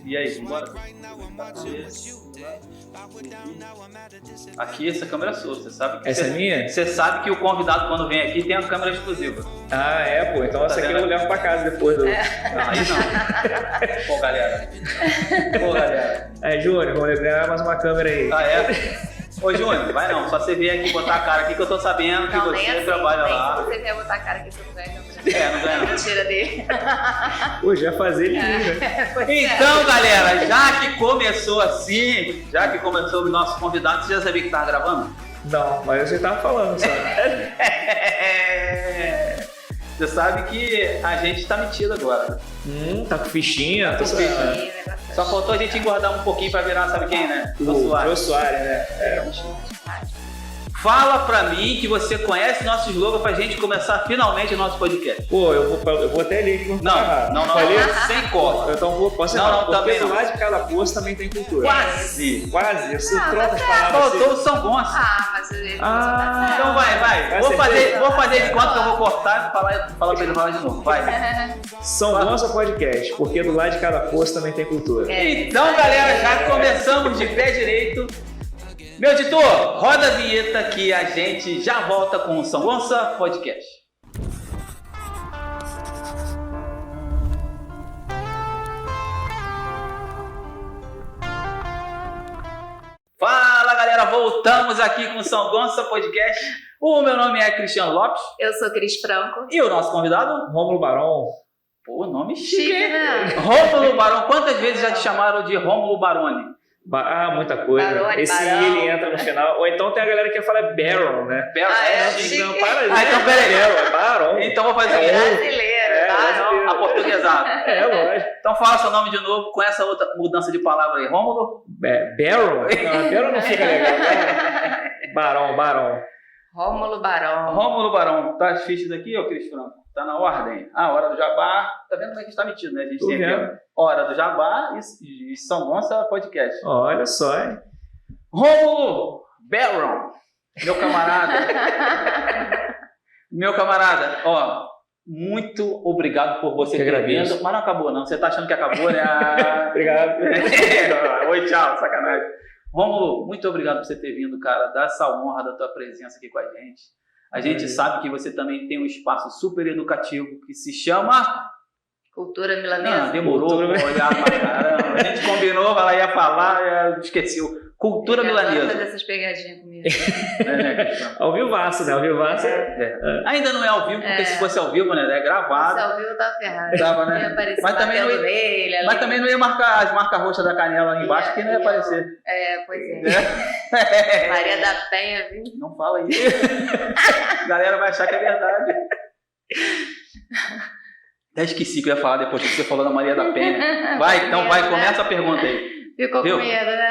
E aí, bora? Aqui essa câmera é sua, você sabe que... Essa é minha? Você sabe que o convidado quando vem aqui tem a câmera exclusiva. Ah, é, pô. Então essa aqui eu levo pra casa depois do... Não, aí não. Pô, galera. Aí, Júnior, vamos ganhar mais uma câmera aí. Ah, é? Ô, Júnior, vai não. Só você vir aqui botar a cara aqui que eu tô sabendo que você assim, trabalha lá. Se você vier botar a cara aqui, você não ganha câmera. Não ganha não. Mentira dele. Pô, já fazer ele lindo, né? Então, galera, já que começou assim, já que começou o nosso convidado, você já sabia que tava gravando? Não, mas você tava falando só. Você sabe que a gente tá metido agora. Tá com fichinha. Tá com fichinha. Só faltou a gente engordar um pouquinho pra virar, sabe quem, né? O Jô Soares, né? Fala pra mim que você conhece nosso slogan pra gente começar finalmente o nosso podcast. Pô, eu vou até ler aqui. Não, sem corte. Então posso não, porque também do não. lado de cada posto também tem cultura. Quase. Eu troco as palavras. Faltou o São Gonçalo. Mas ele então vai. Vou fazer de conta que eu vou cortar e falar pra ele falar de novo. Vai. São Gonçalo Podcast, porque do lado de cada posto também tem cultura. Então, galera, já começamos de pé direito. Meu editor, roda a vinheta que a gente já volta com o São Gonçalo Podcast. Fala, galera, voltamos aqui com o São Gonçalo Podcast. O meu nome é Cristiano Lopes. Eu sou Cris Franco. E o nosso convidado? Rômulo Barão. Pô, nome chique, né? Rômulo Barão. Quantas vezes já te chamaram de Rômulo Baroni? Muita coisa. Barone, Esse Barão. ele entra no final. Ou então tem a galera que fala Baron, né? Chique. Não, para aí. Então, peraí. É Baron. Então vou fazer o seguinte. Brasileiro, tá? Aportuguesado. Lógico. Então fala seu nome de novo com essa outra mudança de palavra aí. Rômulo? Baron? Não, Baron não fica legal. Né? Barão. Rômulo Barão. Rômulo Barão. Tá as fichas aqui, ô Cris Franco? Tá na ordem. Hora do Jabá. Tá vendo como é que a gente tá metido, né? A gente tem aqui, Hora do Jabá e São Gonçalo Podcast. Olha só, hein? Rômulo Barão. Meu camarada, muito obrigado por você ter vindo. Mas não acabou, não. Você tá achando que acabou, né? Obrigado. Oi, tchau, sacanagem. Rômulo, muito obrigado por você ter vindo, cara. Dá essa honra da tua presença aqui com a gente. A gente sabe que você também tem um espaço super educativo que se chama... Cultura milanesa. Demorou pra olhar pra caramba. A gente combinou, ela ia falar, esqueceu. Cultura milanesa. Fazer essas pegadinhas comigo. Ao vivaço, né? Ao vivaço. Ainda não é ao vivo, porque se fosse ao vivo, né? É gravado. Se ao vivo tá ferrado. Tava, né? Ia aparecer Mas também não ia, nele, mas também não ia marcar as marcas roxas da canela lá embaixo, que não ia aparecer. Pois é. Maria da Penha, viu? Não fala isso. A galera vai achar que é verdade. Até esqueci que eu ia falar depois que você falou da Maria da Penha. Vai, começa a pergunta aí. Ficou com medo, né?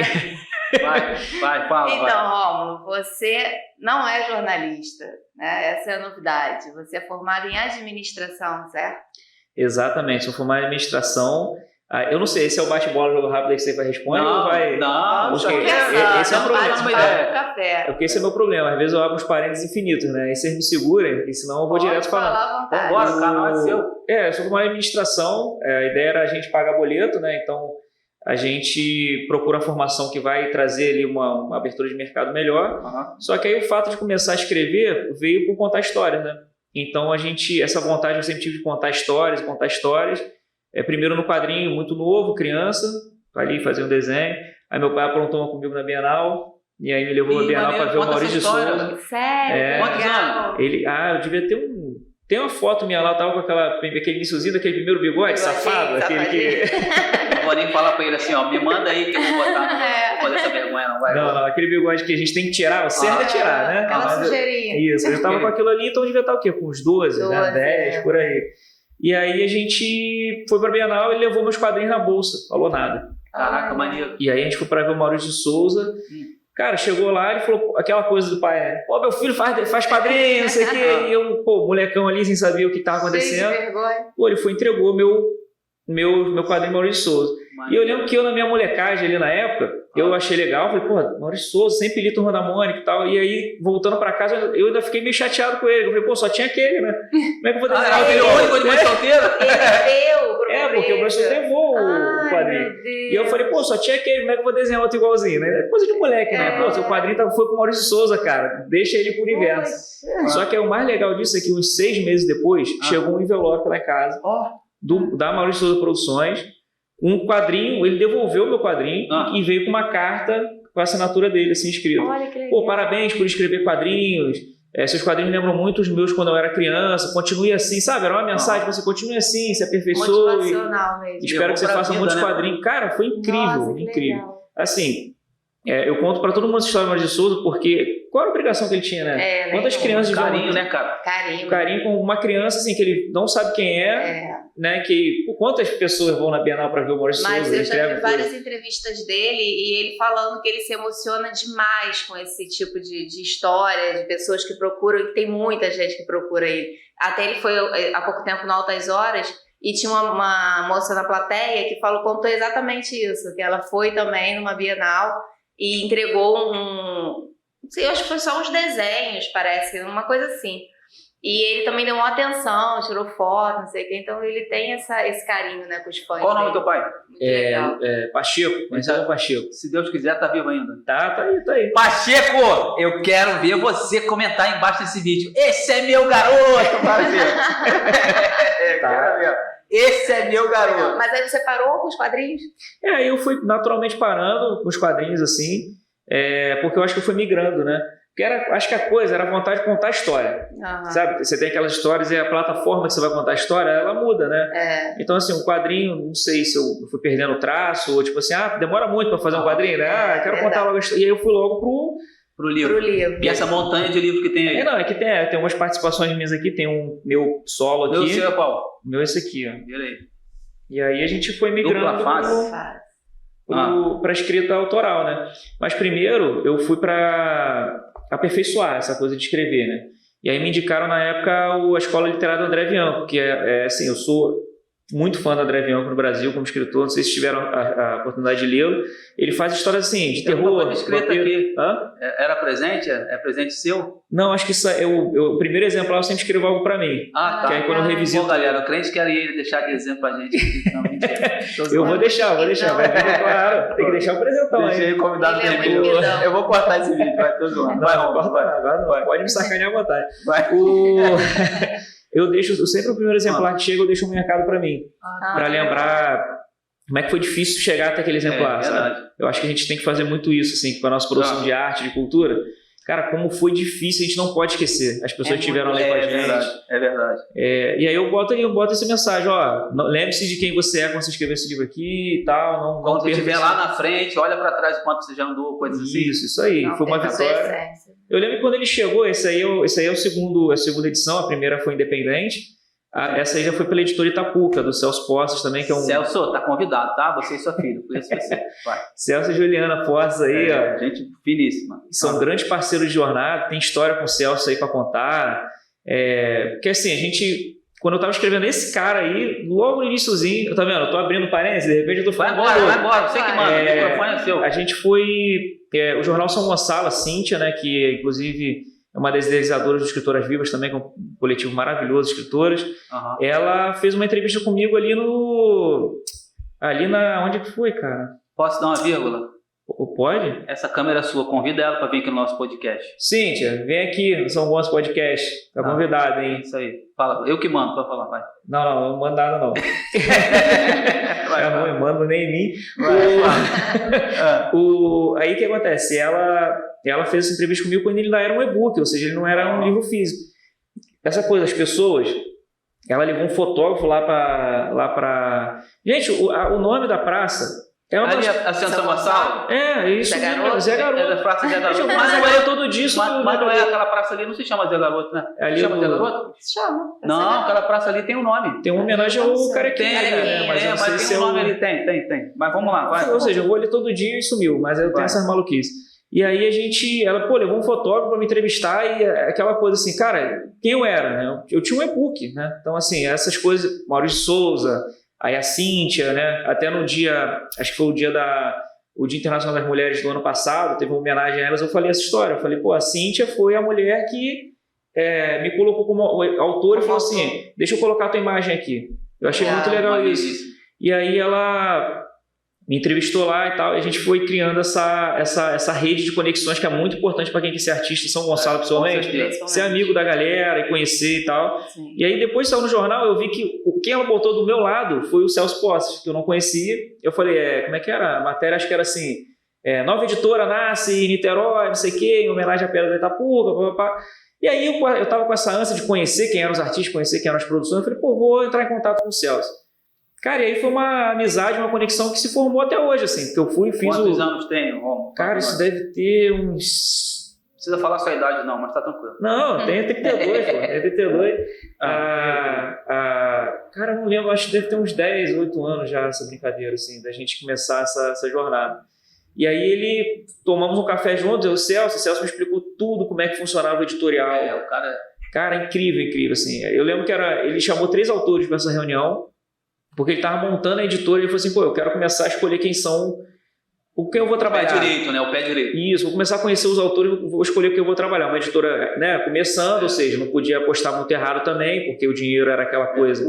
Vai, fala. Então, Rômulo, você não é jornalista, né? Essa é a novidade. Você é formado em administração, certo? Exatamente, sou formado em administração. Eu não sei, esse é o bate-bola, jogo rápido aí que você vai responder ou vai... Não, esse é o problema. Café. Porque esse é o meu problema, às vezes eu abro uns parênteses infinitos, né? Aí vocês me segurem, e senão eu vou direto falar. Vambora, o canal é seu. Eu sou formado em administração, a ideia era a gente pagar boleto, né? Então a gente procura a formação que vai trazer ali uma abertura de mercado melhor. Só que aí o fato de começar a escrever veio por contar histórias, né? Então essa vontade eu sempre tive de contar histórias. Primeiro no quadrinho, muito novo, criança, ali fazia um desenho. Aí meu pai aprontou uma comigo na Bienal, e aí me levou na Bienal para ver o Maurício de Souza. Sério? Quantos anos? Eu devia ter Tem uma foto minha lá, eu tava com aquele iniciozinho daquele primeiro bigode, safado, aquele que... Não vou nem falar pra ele assim, me manda aí que eu vou botar, não vou fazer essa vergonha, não vai. Não, aquele bigode que a gente tem que tirar, o certo é tirar, né? Aquela sujeirinha. Isso, eu já tava com aquilo ali, então eu devia estar o quê? Com uns 12, né? 10, por aí. E aí a gente foi pra Bienal e levou meus quadrinhos na bolsa, falou nada. Caraca, maneiro. E aí a gente foi pra ver o Maurício de Souza. Cara, chegou lá e falou aquela coisa do pai, né? Pô, meu filho faz quadrinho, não sei o quê. E eu, molecão ali, sem saber o que tava acontecendo. Pô, ele foi e entregou meu quadrinho Maurício de Souza. E eu lembro que eu, na minha molecagem ali na época, eu achei legal. Falei, pô, Maurício de Souza, sempre li Turma da Mônica e tal. E aí, voltando pra casa, eu ainda fiquei meio chateado com ele. Eu falei, pô, só tinha aquele, né? Como é que eu vou desenhar ele é o único de mãe solteira? Ele é teu, porque falei, pô, só tinha aquele, como é que eu vou desenhar outro igualzinho, né? Coisa de moleque, né? Pô, seu quadrinho foi com o Maurício Souza, cara, deixa ele pro universo. Só que o mais legal disso é que uns 6 meses depois, chegou um envelope lá em casa, da Maurício Souza Produções, um quadrinho, ele devolveu o meu quadrinho e veio com uma carta com a assinatura dele, assim, escrito. Pô, parabéns por escrever quadrinhos, seus quadrinhos lembram muito os meus quando eu era criança, continue assim, sabe? Era uma mensagem, você continue assim, se aperfeiçoe. Motivacional mesmo. Espero que você faça muitos quadrinhos. Cara, foi incrível, Nossa, incrível. Legal. Assim, eu conto pra todo mundo essa história do Maurício Souza, porque qual era a obrigação que ele tinha, né? Quantas crianças... Carinho, né, cara? Carinho com uma criança, assim, que ele não sabe quem né? Que quantas pessoas vão na Bienal pra ver o Maurício Souza? Mas eu já vi várias entrevistas dele e ele falando que ele se emociona demais com esse tipo de história, de pessoas que procuram, e tem muita gente que procura ele. Até ele foi há pouco tempo no Altas Horas e tinha uma moça na plateia que contou exatamente isso, que ela foi também numa Bienal e entregou não sei, eu acho que foi só uns desenhos, parece, uma coisa assim. E ele também deu uma atenção, tirou foto, não sei o que. Então ele tem esse carinho, né, com os fãs. Qual o nome do teu pai? Muito legal. Pacheco, conhecido Pacheco. Se Deus quiser, tá vivo ainda. Tá aí. Pacheco, eu quero ver você comentar embaixo desse vídeo. Esse é meu garoto, parceiro. Quero ver. Esse é meu garoto. Mas aí você parou com os quadrinhos? Eu fui naturalmente parando com os quadrinhos, assim, porque eu acho que eu fui migrando, né? Porque acho que a coisa era a vontade de contar a história, sabe? Você tem aquelas histórias e a plataforma que você vai contar a história, ela muda, né? Então, assim, um quadrinho, não sei se eu fui perdendo o traço, ou tipo assim, demora muito para fazer um quadrinho, né? Quero contar logo a história. E aí eu fui logo pro livro. E essa montanha de livro que tem aí? É que tem algumas participações minhas aqui, tem um meu solo aqui. Meu seu é qual? O meu é esse aqui, ó. Vira aí. E aí a gente foi migrando para escrita autoral, né? Mas primeiro eu fui para aperfeiçoar essa coisa de escrever, né? E aí me indicaram na época a Escola Literária do André Bianco, que assim, eu sou muito fã do André Bianco no Brasil como escritor, não sei se tiveram a oportunidade de lê-lo. Ele faz histórias assim, de terror. Uma coisa escrita aqui. Era presente? É presente seu? Não, acho que isso o primeiro exemplar eu sempre escrevo algo pra mim. Tá. Que aí quando eu revisito... Bom, galera, o crente quer deixar de exemplo pra gente. Não, mentira. Eu vou deixar. Vai vir, claro. Tem que deixar o presentão aí. Deixa aí o convidado vermelho. Eu vou cortar esse vídeo, vai todo mundo. Não corta agora não. Pode me sacanear à vontade. Eu sempre o primeiro exemplar que chega, eu deixo um mercado pra mim. Pra lembrar como é que foi difícil chegar até aquele exemplar, sabe? Eu acho que a gente tem que fazer muito isso, assim, com a nossa produção de arte, de cultura. Cara, como foi difícil, a gente não pode esquecer. As pessoas estiveram ali com a gente. É verdade. E aí eu boto essa mensagem, lembre-se de quem você é quando você escrever esse livro aqui e tal. Quando você estiver lá na frente, olha pra trás o quanto você já andou, coisas assim. Isso aí. Foi uma vitória. Eu lembro que quando ele chegou, esse aí é a segunda edição, a primeira foi independente. Essa aí já foi pela editora Itapuca, do Celso Posses também, que é um... Celso, tá convidado, tá? Você e sua filha, por isso você. Vai. Celso e Juliana Posses aí, ó. Gente finíssima. São grandes parceiros de jornada, tem história com o Celso aí pra contar. Porque assim, a gente... Quando eu tava escrevendo esse cara aí, logo no iniciozinho, tá vendo? Eu tô abrindo parênteses, de repente eu tô falando... Vai embora, você que manda, o microfone é seu. A gente foi... o Jornal São Gonçalo, a Cíntia, né, que inclusive... é uma das idealizadoras do Escritoras Vivas também, que é um coletivo maravilhoso de escritoras. Ela fez uma entrevista comigo ali onde que foi, cara? Posso dar uma vírgula? Pode? Essa câmera é sua, convida ela para vir aqui no nosso podcast. Cíntia, vem aqui no São Bons Podcast. Tá convidada, hein? Isso aí. Fala, eu que mando para falar, vai. Não mando nada não. Não mando nem em mim. Aí o que acontece? Ela fez essa entrevista comigo quando ele ainda era um e-book, ou seja, ele não era um livro físico. Essa coisa, as pessoas... Ela levou um fotógrafo lá pra... Gente, o nome da praça... a Ascensão Gonçalo? Isso mesmo, Zé Garoto. É da Praça Zé Garoto. Mas não é todo disso. Mas não é aquela praça ali, não se chama Zé Garoto, né? Ali chama Zé Garoto? Se chama. Não, aquela praça ali tem um nome. Tem uma homenagem ao Carequinha. Mas tem um nome ali, tem. Mas vamos lá, vai. Ou seja, eu vou ali todo dia e sumiu, mas eu tenho essas maluquices. E aí ela levou um fotógrafo para me entrevistar e aquela coisa assim, cara, quem eu era, né? Eu tinha um e-book, né? Então, assim, essas coisas, Maurício Souza, aí a Cíntia, né? Até no dia, acho que foi o Dia Internacional das Mulheres do ano passado, teve uma homenagem a elas, eu falei essa história. Eu falei, a Cíntia foi a mulher que me colocou como autor e falou assim, deixa eu colocar a tua imagem aqui. Eu achei muito legal isso. E aí ela me entrevistou lá e tal, e a gente foi criando essa rede de conexões que é muito importante para quem quer ser artista em São Gonçalo, principalmente, ser amigo da galera e conhecer e tal. Sim. E aí depois saiu no jornal, eu vi que quem ela botou do meu lado foi o Celso Posses, que eu não conhecia. Eu falei, como é que era? A matéria acho que era assim, nova editora nasce em Niterói, não sei o quê, em homenagem à Pedra da Itapuca, papapá. E aí eu tava com essa ânsia de conhecer quem eram os artistas, conhecer quem eram as produções, eu falei, vou entrar em contato com o Celso. Cara, e aí foi uma amizade, uma conexão que se formou até hoje, assim, porque eu fui e fiz Quantos anos tem, Romulo? Cara, isso deve ter uns... Não precisa falar a sua idade não, mas tá tranquilo. Não, tem 32, pô, tem 32. Cara, eu não lembro, acho que deve ter uns 10, 8 anos já essa brincadeira, assim, da gente começar essa jornada. E aí tomamos um café juntos, o Celso me explicou tudo, como é que funcionava o editorial. O cara... Cara, incrível, assim. Eu lembro que ele chamou 3 autores para essa reunião, porque ele estava montando a editora e ele falou assim, eu quero começar a escolher quem são, o que eu vou trabalhar. O pé direito, né? O pé direito. Isso, vou começar a conhecer os autores, vou escolher o que eu vou trabalhar. Uma editora, né, começando, ou seja, não podia apostar muito errado também, porque o dinheiro era aquela coisa...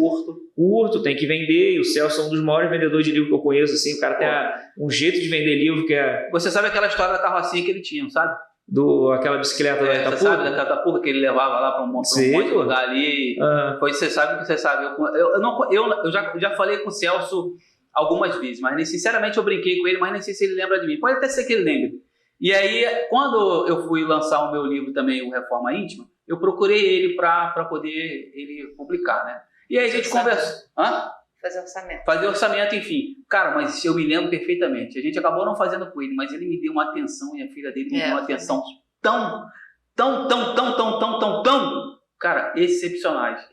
Curto, tem que vender, e o Celso é um dos maiores vendedores de livro que eu conheço, assim, o cara tem um jeito de vender livro que é... Você sabe aquela história da carrocinha que ele tinha, não sabe? Aquela bicicleta da Itapuca? Você sabe daquela Itapuca que ele levava lá para um monte de lugar ali? Você sabe o que você sabe. Eu já falei com o Celso algumas vezes, mas sinceramente eu brinquei com ele, mas nem sei se ele lembra de mim. Pode até ser que ele lembre. E aí, quando eu fui lançar o meu livro também, o Reforma Íntima, eu procurei ele para poder ele publicar, né? E aí a gente conversou. Fazer orçamento, enfim. Cara, mas eu me lembro perfeitamente. A gente acabou não fazendo com ele, mas ele me deu uma atenção e a filha dele me deu uma atenção tão, cara, excepcionais.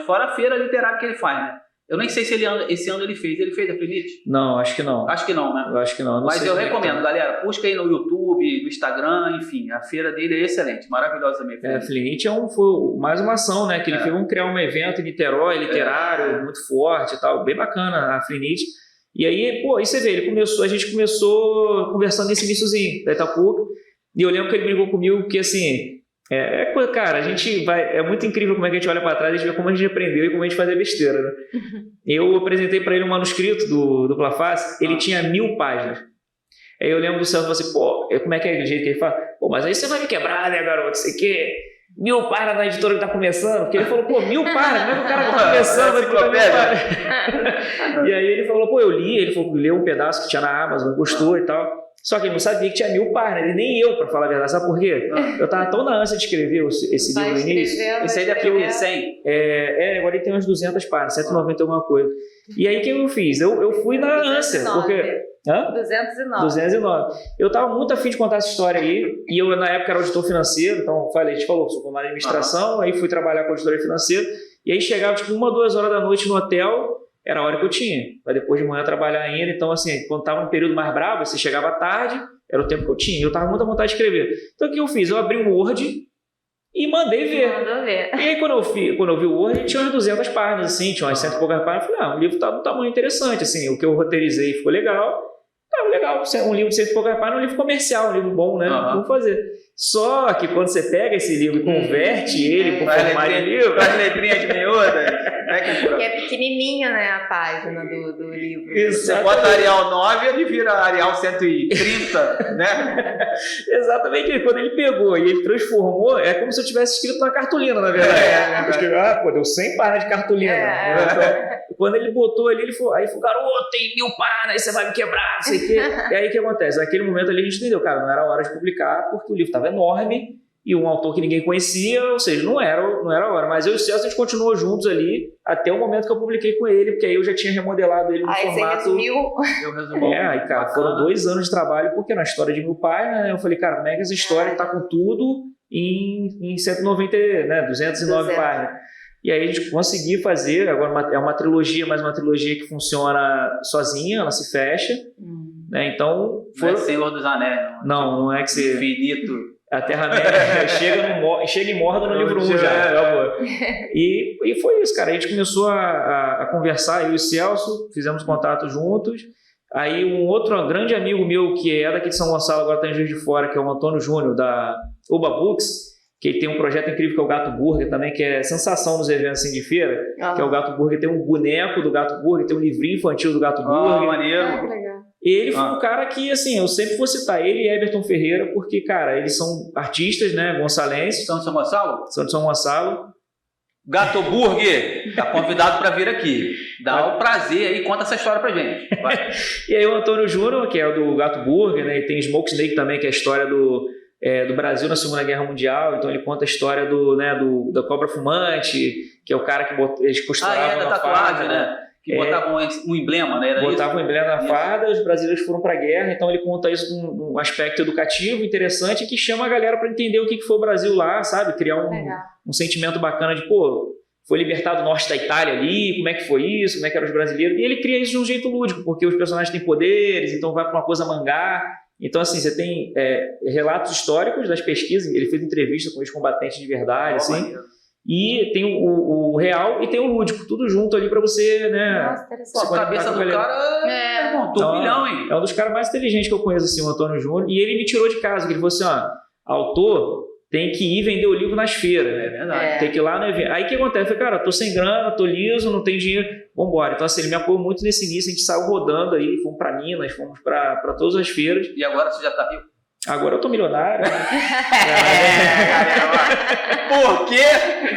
Fora a feira literária que ele faz, né? Eu nem sei se esse ano ele fez a Flinite? Não, acho que não. Acho que não, né? Eu acho que não. Mas eu recomendo, galera. Busca aí no YouTube, no Instagram, enfim. A feira dele é excelente, maravilhosa também. A Flinite foi mais uma ação, né? Que ele fez, vamos criar um evento em Niterói, literário, muito forte e tal. Bem bacana a Flinite. E aí, aí você vê, a gente começou conversando nesse iniciozinho da Itapuca. E eu lembro que ele brigou comigo, porque assim... cara, a gente vai... É muito incrível como é que a gente olha para trás e a gente vê como a gente aprendeu e como a gente fazia besteira, né? Eu apresentei para ele um manuscrito do Dupla Face, ele tinha 1000 páginas. Aí eu lembro do Celso, assim, como é que é o jeito que ele fala? Mas aí você vai me quebrar, né, garoto? Você quer 1000 páginas na editora que tá começando? Porque ele falou, 1000 páginas, como é que o cara tá começando? E aí ele falou, eu li, ele falou que leu um pedaço que tinha na Amazon, gostou e tal. Só que ele não sabia que tinha 1000 páginas, nem eu, pra falar a verdade. Sabe por quê? Eu tava tão na ânsia de escrever esse livro no início. Esse aí deve ter 100. Agora ele tem umas 200 páginas, 190 alguma coisa. E aí o que eu fiz? Eu fui na ânsia. 209. Eu tava muito afim de contar essa história aí. E eu, na época, era auditor financeiro. Então, a gente falou, sou formado em administração. Aí fui trabalhar com auditoria financeira. E aí chegava, 1, 2 horas da noite no hotel. Era a hora que eu tinha, para depois de manhã trabalhar ainda. Então, assim, quando estava num período mais bravo, você chegava tarde, era o tempo que eu tinha. Eu estava com muita vontade de escrever. Então, o que eu fiz? Eu abri um Word e mandei ver. E aí, quando eu vi o Word, tinha umas 200 páginas, assim, tinha umas 100 e poucas páginas. Eu falei, o livro está de um tamanho interessante, assim, o que eu roteirizei ficou legal. Legal, um livro de 100 e poucas páginas, um livro comercial, um livro bom, né? Vamos fazer. Só que quando você pega esse livro e converte ele para formato de livro... As letrinhas de miúdas... Que é pequenininho, né, a página do livro. Você bota Arial 9 ele vira Arial 130, né? Exatamente. Quando ele pegou e ele transformou, é como se eu tivesse escrito na cartolina, na verdade. Deu 100 páginas de cartolina. Então, quando ele botou ali, ele falou, garoto, tem 1000 páginas, aí você vai me quebrar, não sei o quê. E aí o que acontece? Naquele momento ali a gente entendeu, cara, não era hora de publicar, porque o livro estava enorme, e um autor que ninguém conhecia, ou seja, não era a hora. Mas eu e o Celso, a gente continuou juntos ali, até o momento que eu publiquei com ele, porque aí eu já tinha remodelado ele no formato... Você resumiu? Eu resumi. Aí, cara, foram 2 anos de trabalho, porque na história de 1000 páginas, né, eu falei, cara, como é que essa história tá com tudo em 190, né, 209 páginas. E aí a gente conseguiu fazer, agora é uma trilogia, mas uma trilogia que funciona sozinha, ela se fecha, né, então... Não é Senhor dos Anéis, não. Não é que você... Infinito... A Terra-média chega e morda no livro 1 já. E foi isso, cara. A gente começou a conversar, eu e o Celso, fizemos contato juntos. Aí um outro grande amigo meu, que é daqui de São Gonçalo, agora está em Juiz de Fora, que é o Antônio Júnior, da Uba Books, que ele tem um projeto incrível que é o Gato Burger também, que é sensação nos eventos assim, de feira, que é o Gato Burger. Tem um boneco do Gato Burger, tem um livrinho infantil do Gato Burger. Maneiro. Legal. Ele foi um cara que, assim, eu sempre vou citar ele e Everton Ferreira, porque, cara, eles são artistas, né, gonçalenses. São de São Gonçalo? São de São Gonçalo. Gato Burger, tá convidado para vir aqui. Dá o prazer aí, conta essa história pra gente. Vai. E aí o Antônio Júnior, que é o do Gato Burger, né, e tem Smoke Snake também, que é a história do Brasil na Segunda Guerra Mundial. Então ele conta a história da cobra fumante, que é o cara que eles costuravam da tatuagem, né? Que botavam um emblema, né? Botavam um emblema na farda, os brasileiros foram para a guerra, então ele conta isso com um aspecto educativo, interessante, que chama a galera para entender o que foi o Brasil lá, sabe? Criar um sentimento bacana de, pô, foi libertado o norte da Itália ali, como é que foi isso, como é que eram os brasileiros, e ele cria isso de um jeito lúdico, porque os personagens têm poderes, então vai para uma coisa mangá. Então, assim, você tem relatos históricos das pesquisas, ele fez entrevista com os combatentes de verdade, assim. E tem o real e tem o lúdico, tudo junto ali pra você, né? Nossa, interessante. A cabeça do cara é turbilhão, hein? É um dos caras mais inteligentes que eu conheço, assim, o Antônio Júnior. E ele me tirou de casa, que ele falou assim, ó, autor tem que ir vender o livro nas feiras. É verdade. Tem que ir lá no evento. Aí o que acontece? Eu falei, cara, eu tô sem grana, tô liso, não tenho dinheiro, vambora. Então, assim, ele me apoiou muito nesse início, a gente saiu rodando aí, fomos pra Minas, fomos pra todas as feiras. E agora você já tá rico? Agora eu tô milionário. Porque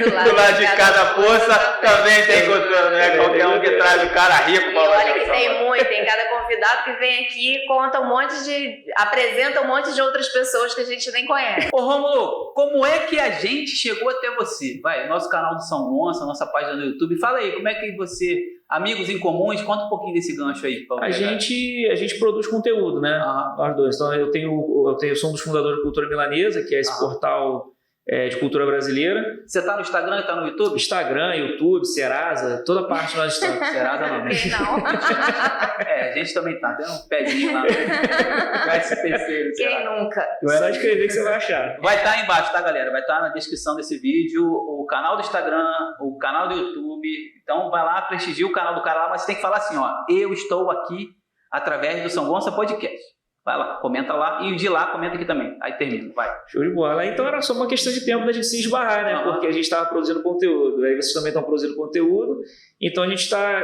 do lado de cada poça também tem cultura, né? Qualquer um que traz o cara rico. E olha que tem cada convidado que vem aqui e apresenta um monte de outras pessoas que a gente nem conhece. Ô Rômulo, como é que a gente chegou até você? Vai, nosso canal do São Gonçalo, nossa página no YouTube, fala aí, como é que você... Amigos em comuns, conta um pouquinho desse gancho aí. A gente produz conteúdo, né? Nós dois. Então eu sou um dos fundadores da Cultura Milanesa, que é esse portal de cultura brasileira. Você tá no Instagram e tá no YouTube? Instagram, YouTube, Serasa, toda parte nós estamos. Serasa não. Não. A gente também tá. Tem um pezinho lá. Quem nunca? Não é só escrever que você vai achar. Vai estar aí embaixo, tá, galera? Vai estar na descrição desse vídeo o canal do Instagram, o canal do YouTube. Então vai lá, prestigia o canal do cara lá, mas você tem que falar assim, ó, eu estou aqui através do São Gonçalo Podcast. Vai lá, comenta lá e de lá comenta aqui também. Aí termina, vai. Show de bola. Então era só uma questão de tempo da gente se esbarrar, né? Porque a gente estava produzindo conteúdo, aí vocês também estão produzindo conteúdo. Então a gente está,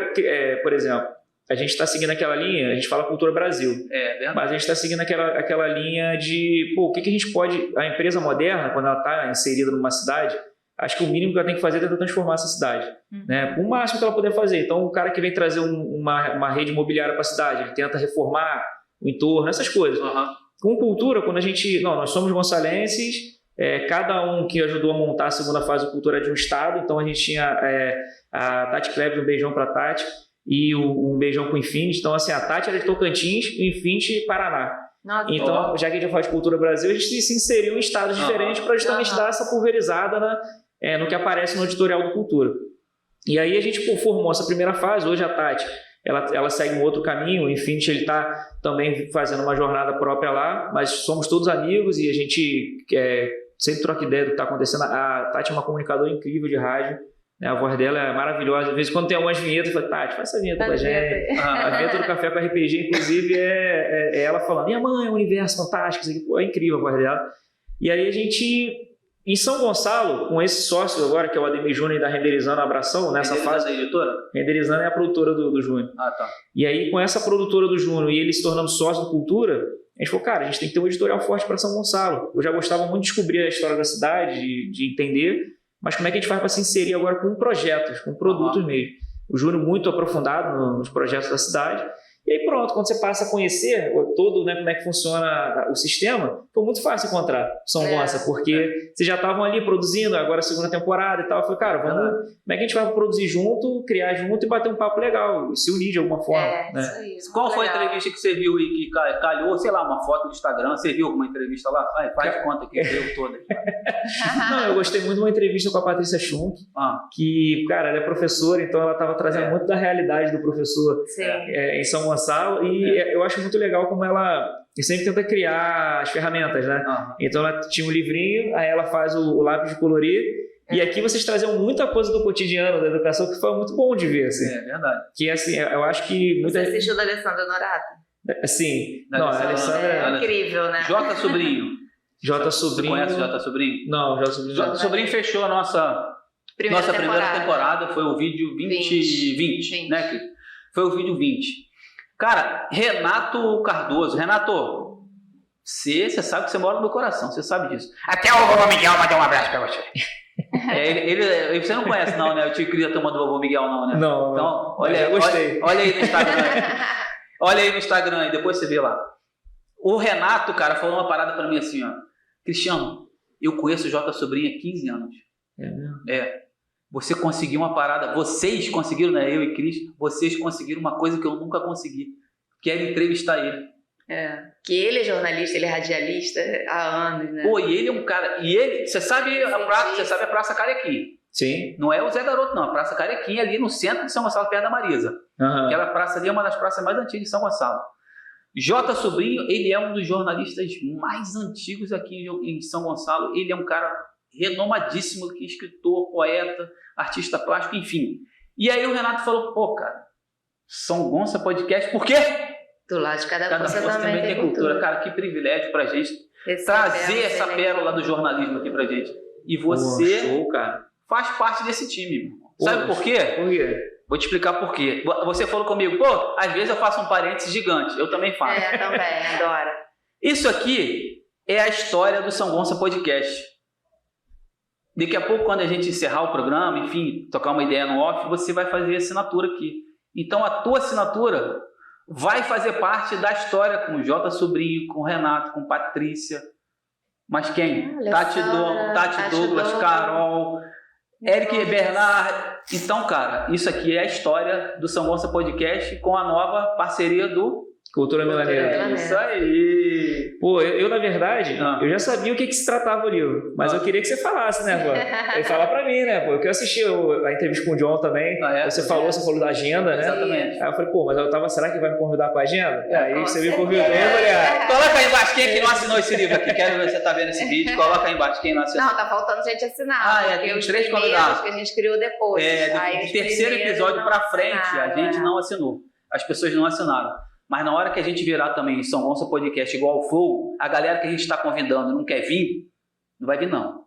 por exemplo, a gente está seguindo aquela linha, a gente fala Cultura Brasil. Verdade. Mas a gente está seguindo aquela linha de, pô, o que a gente pode... A empresa moderna, quando ela está inserida numa cidade, acho que o mínimo que ela tem que fazer é tentar transformar essa cidade, né? O máximo que ela puder fazer. Então, o cara que vem trazer uma rede imobiliária para a cidade, ele tenta reformar o entorno, essas coisas. Com cultura, quando a gente... nós somos gonçalenses, cada um que ajudou a montar a segunda fase da cultura de um estado. Então, a gente tinha a Tati Kleber, um beijão para a Tati, e um beijão com o Infinity. Então, assim, a Tati era de Tocantins e o Infinity, Paraná. Nossa, então, já que a gente fala de Cultura Brasil, a gente se inseriu em estados diferentes para justamente dar essa pulverizada no que aparece no editorial do Cultura. E aí a gente formou essa primeira fase. Hoje a Tati, ela segue um outro caminho, enfim, ele está também fazendo uma jornada própria lá, mas somos todos amigos e a gente sempre troca ideia do que está acontecendo. A Tati é uma comunicadora incrível de rádio, né? A voz dela é maravilhosa. Às vezes, quando tem algumas vinhetas, eu falo, Tati, faz essa vinheta com a gente. A vinheta do Café com RPG, inclusive, é ela falando, minha mãe é um universo fantástico, isso aqui, pô, é incrível a voz dela. E aí a gente... Em São Gonçalo, com esse sócio agora, que é o Ademir Júnior da Renderizando Abração, nessa fase... Renderizando a editora? Renderizando é a produtora do Júnior. Tá. E aí, com essa produtora do Júnior e ele se tornando sócio do Cultura, a gente falou, cara, a gente tem que ter um editorial forte para São Gonçalo. Eu já gostava muito de descobrir a história da cidade, de entender, mas como é que a gente faz para se inserir agora com projetos, com produtos mesmo. O Júnior muito aprofundado nos projetos da cidade. E aí pronto, quando você passa a conhecer todo, né, como é que funciona o sistema, foi muito fácil encontrar São Gonçalo, porque vocês já estavam ali produzindo, agora a segunda temporada e tal. Eu falei, cara, como é que a gente vai produzir junto, criar junto e bater um papo legal, se unir de alguma forma. Né? Isso aí, qual foi a entrevista que você viu e que calhou, sei lá, uma foto do Instagram? Você viu alguma entrevista lá? Faz de conta que deu toda. Não, eu gostei muito de uma entrevista com a Patrícia Schunk, que, cara, ela é professora, então ela estava trazendo muito da realidade do professor em São Gonçalo. E eu acho muito legal como ela sempre tenta criar as ferramentas, né? Então ela tinha um livrinho, aí ela faz o lápis de colorir, e aqui vocês traziam muita coisa do cotidiano da educação que foi muito bom de ver, assim. É verdade. Que assim, eu acho que Você assistiu da Alessandra Honorato? Sim. Não, a Alessandra é incrível, né? Jota Sobrinho. Jota Sobrinho. Você conhece Jota Sobrinho? Não, Jota Sobrinho. Jota Sobrinho fechou a nossa primeira temporada, foi o vídeo 2020, né? Foi o vídeo 20. Cara, Renato Cardoso. Renato, você sabe que você mora no meu coração, você sabe disso. Até o vovô Miguel mandou um abraço pra você. Você não conhece não, né? O tio Cris, a turma do vovô Miguel não, né? Não. Então, gostei. Olha aí no Instagram. Olha aí no Instagram, depois você vê lá. O Renato, cara, falou uma parada pra mim assim, ó. Cristiano, eu conheço o Jota Sobrinho há 15 anos. É mesmo? Você conseguiu uma parada, vocês conseguiram, né? Eu e Cris, vocês conseguiram uma coisa que eu nunca consegui, que era entrevistar ele. Que ele é jornalista, ele é radialista há anos, né? Pô, e ele é um cara, você sabe a Praça Carequinha. Sim. Não é o Zé Garoto, não, a Praça Carequinha ali no centro de São Gonçalo, perto da Marisa. Uhum. Aquela praça ali é uma das praças mais antigas de São Gonçalo. Jota Sobrinho, ele é um dos jornalistas mais antigos aqui em São Gonçalo, ele é um cara renomadíssimo, que escritor, poeta, artista plástico, enfim. E aí o Renato falou, pô, cara, São Gonça Podcast, por quê? Do lado de cada coisa também tem cultura. Cara, que privilégio pra gente trazer essa pérola do jornalismo aqui pra gente. E você show, cara, faz parte desse time, meu irmão. Sabe por quê? Por quê? Vou te explicar por quê. Você falou comigo, pô, às vezes eu faço um parênteses gigante. Eu também faço. Também, adoro. Isso aqui é a história do São Gonça Podcast. Daqui a pouco, quando a gente encerrar o programa, enfim, tocar uma ideia no off, você vai fazer assinatura aqui. Então, a tua assinatura vai fazer parte da história com o Jota Sobrinho, com o Renato, com Patrícia. Mas quem? Tati Douglas, Carol, Eric Bernard. Então, cara, isso aqui é a história do São Gonça Podcast com a nova parceria do Cultura Milanesa. É isso aí. Pô, eu na verdade, eu já sabia o que se tratava o livro, mas eu queria que você falasse, né, pô? Ele fala pra mim, né, pô? Porque eu assisti a entrevista com o John também, você falou da agenda, né? Exatamente. Aí eu falei, pô, mas será que vai me convidar pra agenda? Aí você me convidou, eu falei, coloca aí embaixo quem é que não assinou esse livro aqui. Quero ver se você tá vendo esse vídeo. Coloca aí embaixo quem não assinou. Não, tá faltando gente assinar. Tem 3 convidados. Que a gente criou depois. Do terceiro episódio pra frente, a gente não assinou. As pessoas não assinaram. Mas na hora que a gente virar também São Gonça Podcast igual ao Flow, a galera que a gente está convidando não quer vir, não vai vir não.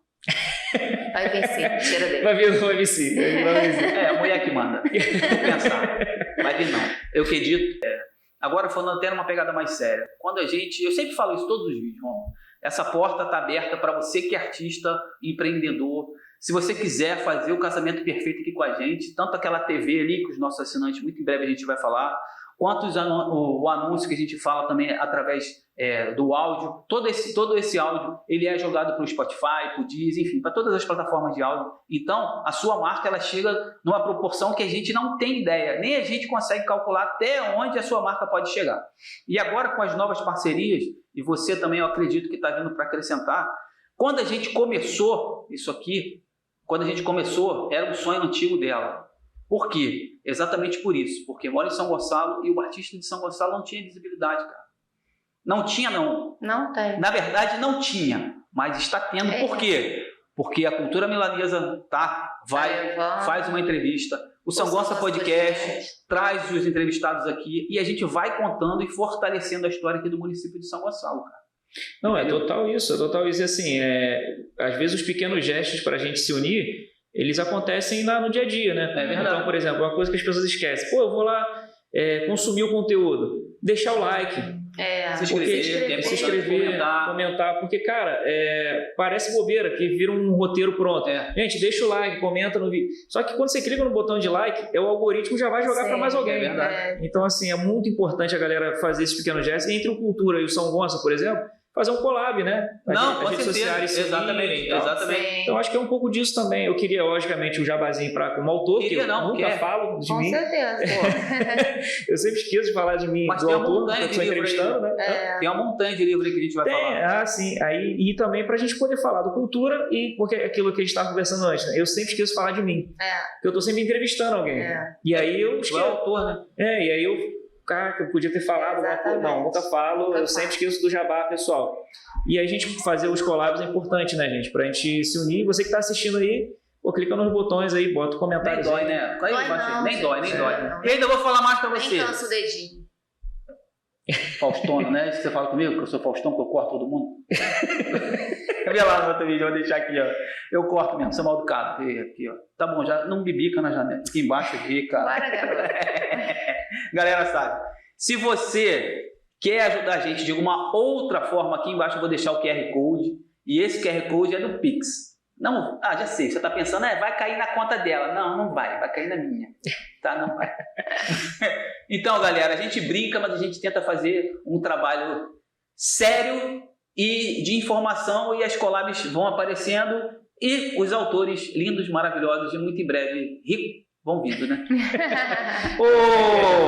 Vai vir sim, tira dele. Vai vir sim. A mulher que manda. Vou pensar. Vai vir não. Eu acredito. Agora falando até numa pegada mais séria. Quando eu sempre falo isso em todos os vídeos, Romulo. Essa porta está aberta para você que é artista, empreendedor. Se você quiser fazer o casamento perfeito aqui com a gente, tanto aquela TV ali que os nossos assinantes, muito em breve a gente vai falar, quanto o anúncio que a gente fala também através do áudio. Todo esse áudio ele é jogado para o Spotify, para o Deezer, enfim, para todas as plataformas de áudio. Então, a sua marca ela chega numa proporção que a gente não tem ideia, nem a gente consegue calcular até onde a sua marca pode chegar. E agora com as novas parcerias, e você também eu acredito que está vindo para acrescentar, quando a gente começou isso aqui, era um sonho antigo dela. Por quê? Exatamente por isso. Porque mora em São Gonçalo e o artista de São Gonçalo não tinha visibilidade, cara. Não tinha, não. Não tem. Na verdade, não tinha. Mas está tendo. Por quê? Porque a Cultura Milanesa faz uma entrevista. O São Gonça Podcast traz os entrevistados aqui e a gente vai contando e fortalecendo a história aqui do município de São Gonçalo, cara. Não, é total isso. E assim, às vezes os pequenos gestos para a gente se unir, eles acontecem no dia a dia, né? É verdade. Então, por exemplo, uma coisa que as pessoas esquecem. Pô, eu vou lá consumir o conteúdo. Deixar o like. Se inscrever, comentar. Porque, cara, parece bobeira que vira um roteiro pronto. Gente, deixa o like, comenta no vídeo. Só que quando você clica no botão de like, o algoritmo já vai jogar para mais alguém. É verdade. Então, assim, é muito importante a galera fazer esses pequenos gestos. Entre o Cultura e o São Gonça, por exemplo, fazer um collab, né? Não, com certeza. Sociais, Exatamente. Então, acho que é um pouco disso também. Eu queria, logicamente, o jabazinho como autor, que eu nunca falo de mim. Com certeza, pô. Eu sempre esqueço de falar de mim, mas do autor, que eu estou entrevistando, né? Tem uma montanha de livro aí que a gente vai falar. Sim. E também para a gente poder falar do Cultura porque aquilo que a gente estava conversando antes, né? Eu sempre esqueço de falar de mim. Porque eu estou sempre entrevistando alguém. E aí eu esqueço. Tu é autor, né? E aí eu... Cara, que eu podia ter falado, não, nunca falo, eu sempre esqueço do jabá, pessoal. E aí a gente fazer os collabs é importante, né, gente? Pra gente se unir. Você que tá assistindo aí, clica nos botões aí, bota o comentário. Nem dói, né? Nem dói. E ainda vou falar mais pra você. Nem cansa o dedinho. Faustona, né? Você fala comigo que eu sou Faustão, que eu corto todo mundo? Vê lá no outro vídeo, eu vou deixar aqui, ó. Eu corto mesmo, sou mal educado. Aqui, ó. Tá bom, já não me bica na janela. Aqui embaixo aqui, cara. Para, garoto. Galera sabe. Se você quer ajudar a gente de alguma outra forma, aqui embaixo eu vou deixar o QR Code. E esse QR Code é do Pix. Não, já sei, você está pensando, vai cair na conta dela. Não vai cair na minha. Tá, não vai. Então, galera, a gente brinca, mas a gente tenta fazer um trabalho sério e de informação, e as collabs vão aparecendo e os autores lindos, maravilhosos e muito em breve vão vindo, né?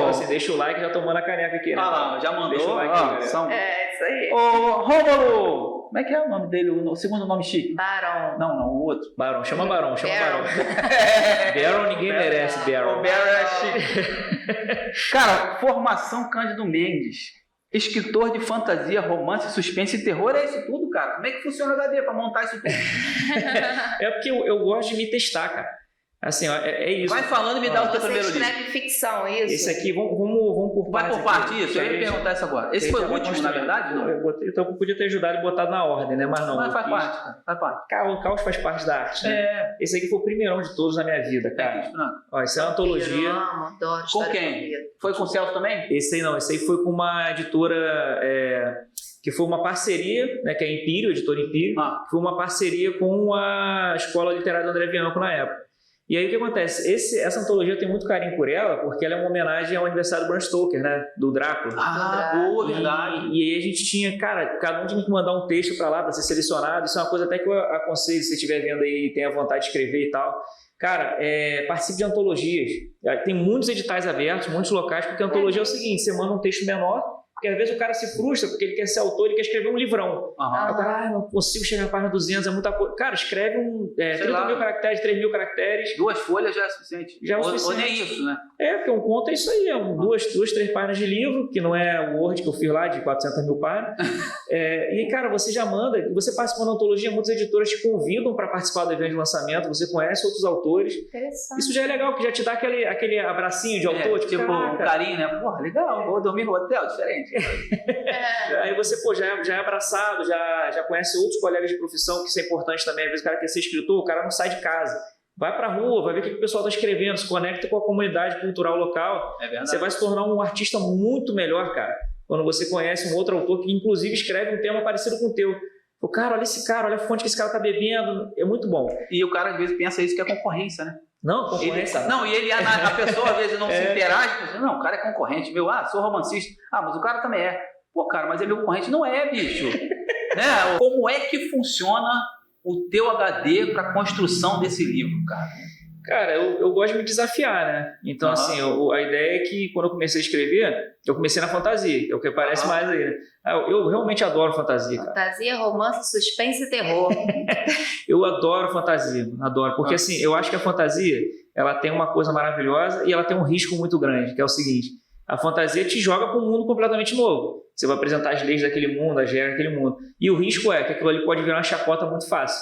Você deixa o like, já tomando a caneca aqui, né? Lá, já mandou. Deixa o like aí, isso aí. Ô, Rômulo! Como é que é o nome dele? O segundo nome chique? Barão. Não, o outro. Barão, chama Barão. Barão ninguém merece, Barão. O Barão é chique. Cara, formação Cândido Mendes. Escritor de fantasia, romance, suspense e terror, é isso tudo, cara? Como é que funciona o HD para montar isso tudo? É porque eu gosto de me testar, cara. Assim, é isso. Vai falando e me dá o teu primeiro livro. Você escreve ficção, isso? Esse aqui, vamos por parte. Vai por parte, aqui. Isso. Eu ia perguntar isso agora. Esse foi o último, na verdade? Não? Então eu podia ter ajudado e botado na ordem, né? Mas não. Mas faz parte. O caos faz parte da arte, né? Esse aqui foi o primeirão de todos na minha vida, cara. Ó, isso é uma antologia. Eu amo, adoro. Com quem? Foi com o Celso também? Esse aí não. Esse aí foi com uma editora... que foi uma parceria, né, que é a Empírio, a editora Empírio, foi uma parceria com a Escola Literária do André Bianco na época. E aí o que acontece? Essa antologia eu tenho muito carinho por ela, porque ela é uma homenagem ao aniversário do Bram Stoker, né, do Drácula. Boa, verdade. E aí a gente tinha, cara, cada um tinha que mandar um texto para lá para ser selecionado. Isso é uma coisa até que eu aconselho, se você estiver vendo aí e tem a vontade de escrever e tal. Cara, participe de antologias. Tem muitos editais abertos, muitos locais, porque a antologia é o seguinte, você manda um texto menor, porque às vezes o cara se frustra porque ele quer ser autor, ele quer escrever um livrão. O cara, não consigo chegar na página 200, é muita coisa. Cara, escreve 30 mil caracteres, 3 mil caracteres. 2 folhas já é suficiente. Ou nem isso, né? Porque um conto é isso aí, 3 páginas de livro, que não é o Word que eu fiz lá, de 400 mil páginas. E, cara, você já manda, você participa da antologia, muitas editoras te convidam para participar do evento de lançamento, você conhece outros autores. Interessante. Isso já é legal, que já te dá aquele abracinho de autor. Tipo um carinho, né? Porra, legal, vou dormir no hotel, diferente. Aí você, já é abraçado, já conhece outros colegas de profissão, que isso é importante também. Às vezes o cara quer ser escritor, o cara não sai de casa. Vai pra rua, vai ver o que o pessoal está escrevendo, se conecta com a comunidade cultural local. É verdade. Você vai se tornar um artista muito melhor, cara, quando você conhece um outro autor que inclusive escreve um tema parecido com o teu. O cara, olha esse cara, olha a fonte que esse cara tá bebendo, é muito bom. E o cara às vezes pensa isso que é concorrência, né? Não, concorrência. A pessoa às vezes não se interage, não, o cara é concorrente, sou romancista. Mas o cara também é. Pô, cara, mas é meu concorrente. Não é, bicho. Né? Como é que funciona o teu HD para construção desse livro, cara? Cara, eu gosto de me desafiar, né? Então, assim, a ideia é que quando eu comecei a escrever, eu comecei na fantasia, que é o que aparece mais aí, né? Eu realmente adoro fantasia, cara. Fantasia, romance, suspense e terror. Eu adoro fantasia, adoro. Porque, assim, eu acho que a fantasia, ela tem uma coisa maravilhosa e ela tem um risco muito grande, que é o seguinte: a fantasia te joga para um mundo completamente novo. Você vai apresentar as leis daquele mundo, as regras daquele mundo. E o risco é que aquilo ali pode virar uma chacota muito fácil.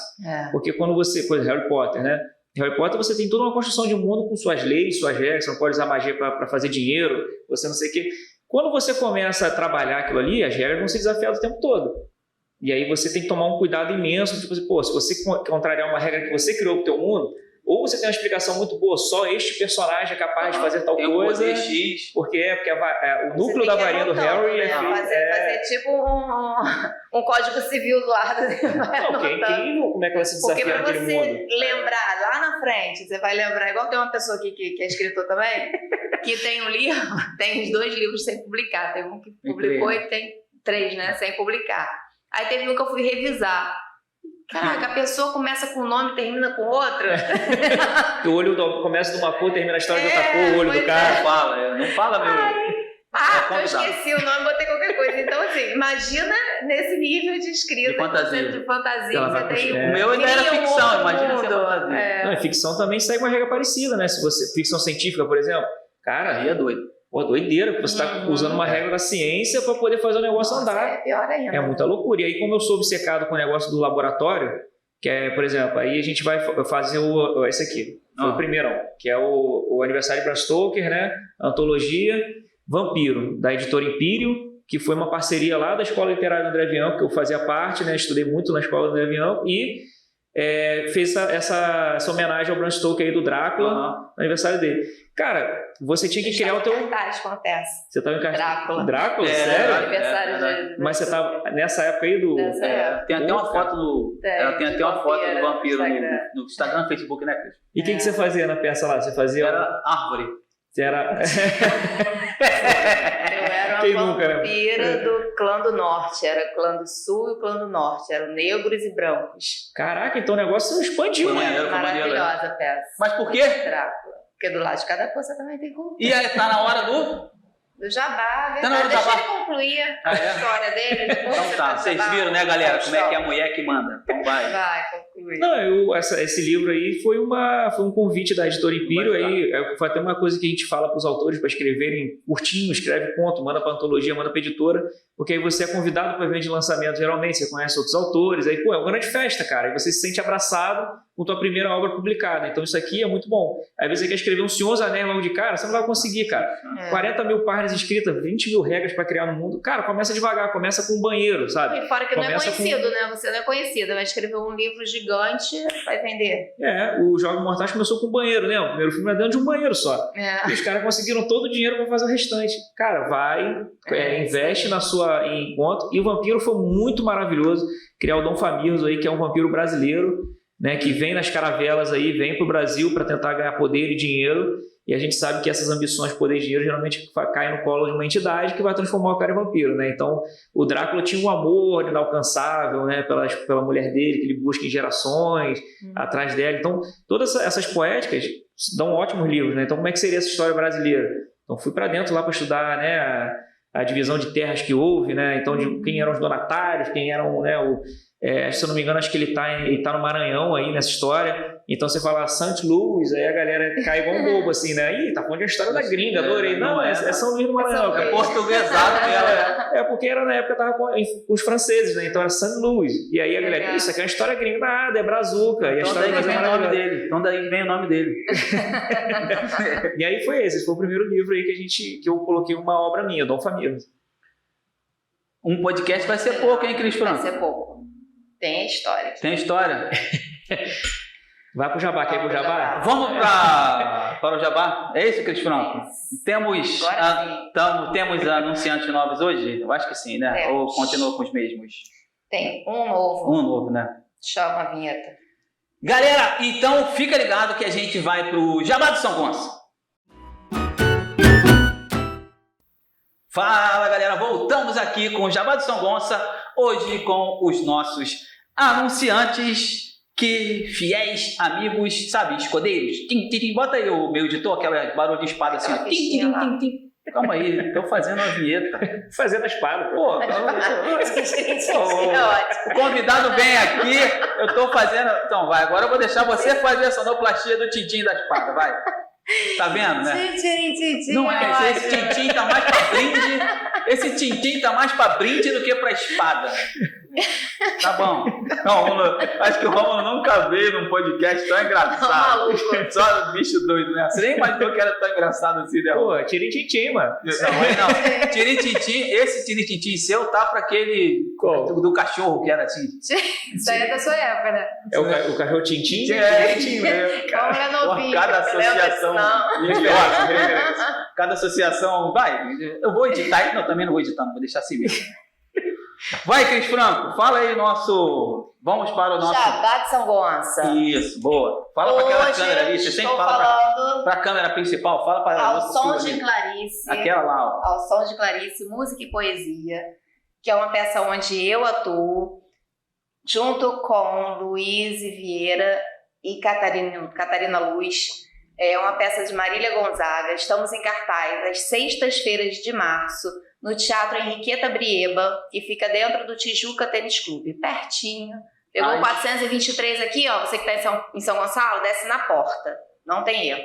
Porque quando você... Por exemplo, Harry Potter, né? Harry Potter, você tem toda uma construção de mundo com suas leis, suas regras, você não pode usar magia para fazer dinheiro, você não sei o quê. Quando você começa a trabalhar aquilo ali, as regras vão ser desafiadas o tempo todo. E aí você tem que tomar um cuidado imenso, tipo assim, se você contrariar uma regra que você criou para o teu mundo, ou você tem uma explicação muito boa, só este personagem é capaz de fazer tal coisa, porque o núcleo da varinha do Harry... Né? Fazer tipo um código civil do lado. Não, que é incrível como é que ela se desafia naquele mundo. Porque pra você lembrar lá na frente, você vai lembrar, igual tem uma pessoa aqui que é escritor também, que tem um livro, tem os 2 livros sem publicar, tem um que publicou e tem 3, né, sem publicar. Aí teve um que eu fui revisar. Caraca, a pessoa começa com um nome e termina com outro. O olho começa de uma cor, termina a história de outra cor, o olho do cara. Não fala meu... eu esqueci o nome, botei qualquer coisa. Então, assim, imagina nesse nível de escrita, de fantasia. Você tem o meu ainda era ficção, imagina ser fantasia. Não, ficção também segue uma regra parecida, né? Se você, ficção científica, por exemplo, cara, aí é doido. Pô, doideira, porque você está usando uma regra da ciência para poder fazer o negócio andar. É pior ainda. É muita loucura. E aí, como eu sou obcecado com o negócio do laboratório, que é, por exemplo, aí a gente vai fazer esse aqui, o primeiro, que é o aniversário de Bram Stoker, né? Antologia Vampiro, da editora Empírio, que foi uma parceria lá da Escola Literária do André Bianco, que eu fazia parte, né? Estudei muito na Escola do André Bianco e fez essa homenagem ao Bram Stoker aí do Drácula, no aniversário dele. Cara, você tinha que criar o teu... Você tava em cartaz? Drácula? Sério? Aniversário de... Mas você tava nessa época aí do... Tem até uma foto no... Ela tem até uma foto do vampiro no Instagram, Facebook, né, Cris? E o que você fazia na peça lá? Você fazia... Era árvore. Você era... Eu era uma vampira do clã do norte. Era o clã do sul e o clã do norte. Eram negros e brancos. Caraca, então o negócio expandiu, né? Maravilhosa a peça. Mas por quê? Drácula. Porque do lado de cada coisa também tem como. E aí tá na hora do Jabá, tá na hora do deixa jabá. ele concluir a história dele. Então tá, vocês viram, né, galera, como é que é a mulher que manda. Então vai. Vai, conclui. Não, esse livro aí foi um convite da editora Impírio, aí foi até uma coisa que a gente fala para os autores para escreverem curtinho, escreve conto, manda para antologia, manda para editora, porque aí você é convidado para o evento de lançamento, geralmente você conhece outros autores, aí pô, é uma grande festa, cara, e você se sente abraçado com tua primeira obra publicada, então isso aqui é muito bom. Aí você quer escrever um Senhor dos Anéis logo de cara, você não vai conseguir, cara. 40 mil páginas escritas, 20 mil regras para criar no mundo, cara, começa devagar, começa com um banheiro, sabe? E fora que começa não é conhecido, né? Você não é conhecido, vai escrever um livro gigante, vai vender. O Jogos Mortais começou com um banheiro, né? O primeiro filme era dentro de um banheiro só. E os caras conseguiram todo o dinheiro para fazer o restante. Cara, vai, investe na sua encontro. E o Vampiro foi muito maravilhoso. Criar o Dom Famirzo aí, que é um vampiro brasileiro, né? Que vem nas caravelas aí, vem pro Brasil para tentar ganhar poder e dinheiro. E a gente sabe que essas ambições, poder e dinheiro, geralmente caem no colo de uma entidade que vai transformar o cara em vampiro, né? Então, o Drácula tinha um amor inalcançável, né? Pela mulher dele, que ele busca em gerações, atrás dela. Então, todas essas poéticas dão ótimos livros, né? Então, como é que seria essa história brasileira? Então, fui para dentro lá para estudar, né? A divisão de terras que houve, né? Então, de quem eram os donatários, quem eram, né? Se eu não me engano, acho que ele tá no Maranhão aí nessa história. Então você fala St. Louis, aí a galera cai igual um bobo, assim, né? Ih, tá falando de uma história da gringa, adorei. Não, é São Luís do Maranhão. É portuguesado que ela é. Porque era na época tava com os franceses, né? Então era St. Louis. E aí a galera, isso aqui é uma história gringa, nada, é brazuca. E a então história daí vem o nome dele. Então daí vem o nome dele. E aí foi esse foi o primeiro livro aí que eu coloquei uma obra minha, Dom Famirzo. Um podcast vai ser pouco, hein, Cris Franco? Vai ser pouco. Tem história. Tem história? Vai pro Jabá, quer ir pro Jabá? Vamos para o Jabá? É isso, Cris Franco? Temos anunciantes novos hoje? Eu acho que sim, né? Ou continua com os mesmos? Tem um novo. Um novo, né? Chama a vinheta. Galera, então fica ligado que a gente vai pro Jabá do São Gonçalo. Fala, galera, voltamos aqui com o Jabá do São Gonçalo, hoje com os nossos anunciantes, que fiéis amigos, sabe, escudeiros. Tim, tim, tim. Bota aí o meu editor, aquela barulho de espada assim. Tim, tim, tim, tim. Calma aí, tô fazendo a vinheta. Fazendo a espada. Pô, o convidado vem aqui, eu tô fazendo... Então, vai, agora eu vou deixar você fazer a sonoplastia do tintim da espada, vai. Tá vendo, né? Tintim. Não é, esse tintim tá mais pra brinde. Esse tintim tá mais pra brinde do que pra espada. Tá bom. Não, acho que o Rômulo nunca veio num podcast tão engraçado. Só bicho doido, né? Você nem imaginou que era tão engraçado assim, né? Pô, tiritintim, mano. Não. Tiritintim, esse tiritintim seu tá pra aquele do cachorro que era assim. Isso aí é da sua época, né? É o cachorro Tintim? Tintim, né? Cada associação cada associação vai, eu vou editar, não, também não vou editar, não vou deixar assim mesmo. Vai, Cris Franco, fala aí vamos para o nosso Jabá de São Gonçalo. Isso, boa. Fala para aquela câmera ali, você sempre fala para a câmera principal, fala para Ao Som de Clarice. Aquela lá, ó. Ao Som de Clarice, música e poesia, que é uma peça onde eu atuo junto com Luiz Vieira e Catarina Luz. É uma peça de Marília Gonzaga. Estamos em cartaz às sextas-feiras de março, no Teatro Henriqueta Brieba, que fica dentro do Tijuca Tênis Clube, pertinho. Pegou o 423 aqui, ó. Você que está em São Gonçalo, desce na porta. Não tem erro.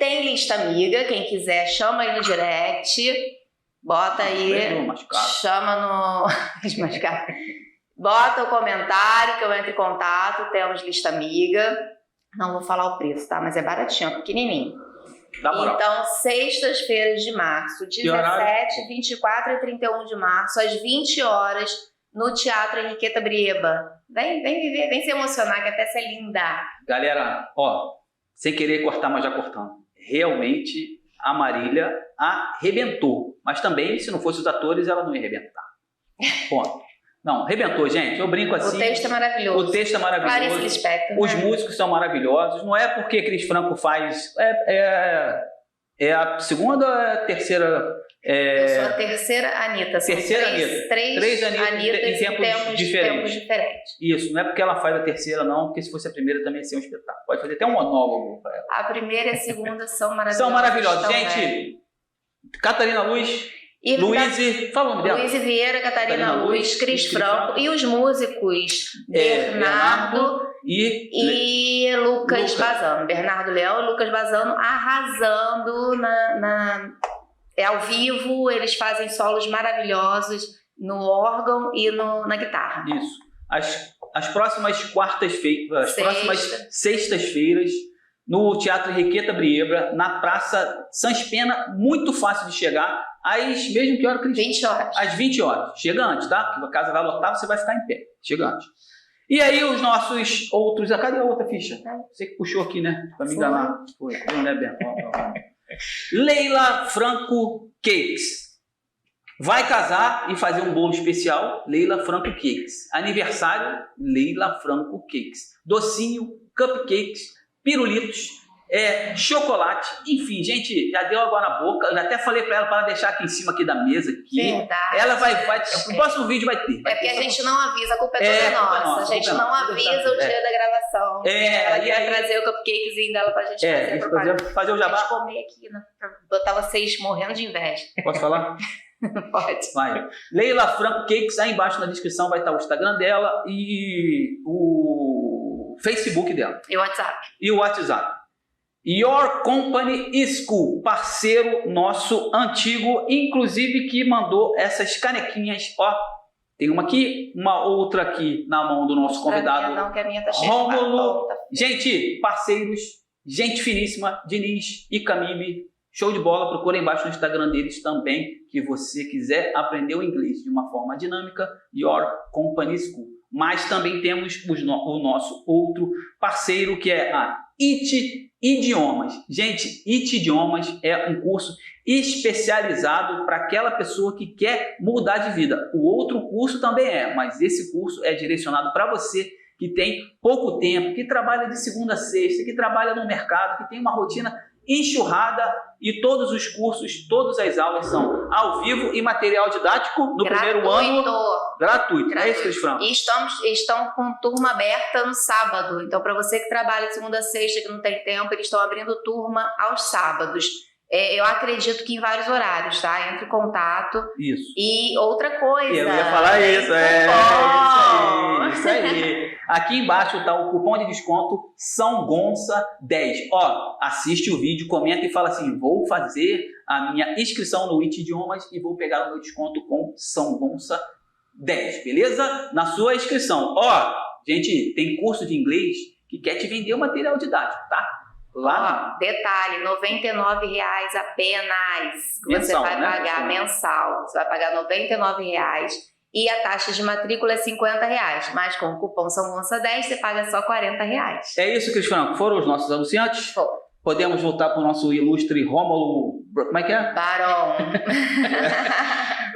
Tem lista amiga, quem quiser, chama aí no direct. Bota aí. Chama no. Bota o comentário que eu entro em contato. Temos lista amiga. Não vou falar o preço, tá? Mas é baratinho, pequenininho. Então, sextas-feiras de março, 17, 24 e 31 de março, às 20 horas, no Teatro Henriqueta Brieba. Vem viver, vem se emocionar, que a peça é linda. Galera, ó, sem querer cortar, mas já cortando. realmente a Marília arrebentou. Mas também, se não fosse os atores, ela não ia arrebentar. Ponto. Não, arrebentou, gente. Eu brinco assim. O texto é maravilhoso. O texto é maravilhoso. Clarice Lispector. Os músicos são maravilhosos. Não é porque Cris Franco faz... É a segunda ou a terceira... Eu sou a terceira Anitta. São Terceira Anitta. Três Anitta em tempos diferentes. diferentes. Isso, não é porque ela faz a terceira, não, porque se fosse a primeira também ia ser um espetáculo. Pode fazer até um monólogo para ela. A primeira e a segunda são maravilhosas. São maravilhosas. Gente, Catarina Luz, Luíse, fala o nome dela. Luíse Vieira, Catarina Luz, Cris Franco e os músicos Bernardo e Lucas Bazzano. Bernardo Leão e Lucas Bazzano arrasando ao vivo. Eles fazem solos maravilhosos no órgão e na guitarra. Isso. As próximas quartas-feiras, próximas sextas-feiras, no Teatro Henriqueta Briebra, na Praça Sans Pena, muito fácil de chegar. Mesmo que hora, Cris? 20 horas. Às 20 horas. Chega antes, tá? Porque a casa vai lotar, você vai ficar em pé. Chega antes. E aí os nossos outros... Cadê a outra ficha? Você que puxou aqui, né? Pra me enganar. Foi, né, Ben? Leila Franco Cakes. Vai casar e fazer um bolo especial, Leila Franco Cakes. Aniversário, Leila Franco Cakes. Docinho, cupcakes, pirulitos, chocolate, enfim, gente, já deu água na boca. Eu já até falei pra ela para deixar aqui em cima aqui da mesa. Verdade. Ela vai no próximo vídeo vai ter. Porque a gente não avisa, a culpa é toda nossa. A gente não avisa o dia da gravação. Ela quer trazer o cupcakezinho dela pra gente fazer o jabá. Pra gente comer aqui, né? Pra botar vocês morrendo de inveja. Posso falar? Pode. Vai. Leila Franco Cakes, aí embaixo na descrição vai estar o Instagram dela e o Facebook dela. E o WhatsApp. Your Company School, parceiro nosso antigo, inclusive que mandou essas canequinhas, ó. Tem uma aqui, uma outra aqui na mão do nosso convidado. Não, que a minha tá cheia Rômulo. Gente, parceiros, gente finíssima, Diniz e Camille, show de bola. Procura embaixo no Instagram deles também, que você quiser aprender o inglês de uma forma dinâmica, Your Company School. Mas também temos o nosso outro parceiro, que é a IT Idiomas. Gente, IT Idiomas é um curso especializado para aquela pessoa que quer mudar de vida. O outro curso também mas esse curso é direcionado para você que tem pouco tempo, que trabalha de segunda a sexta, que trabalha no mercado, que tem uma rotina enxurrada, e todos os cursos, todas as aulas são ao vivo e material didático no primeiro ano. Gratuito. É isso, Cris Franco. E estão com turma aberta no sábado. Então, para você que trabalha de segunda a sexta, que não tem tempo, eles estão abrindo turma aos sábados. Eu acredito que em vários horários, tá? Entre em contato. Isso. E outra coisa. Eu ia falar isso. Isso aí. Aqui embaixo está o cupom de desconto São Gonça 10. Ó, assiste o vídeo, comenta e fala assim: vou fazer a minha inscrição no IT Idiomas e vou pegar o meu desconto com São Gonça 10, beleza? Na sua inscrição. Ó, gente, tem curso de inglês que quer te vender o material didático, tá? Lá. Detalhe, R$99 apenas que mensal, você vai pagar mensal. Você vai pagar R$99 e a taxa de matrícula é R$50. Mas com o cupom São Gonça 10 você paga só R$40. É isso, Cris Franco. Foram os nossos anunciantes? Podemos voltar para o nosso ilustre Rômulo. Como é que é? Barão.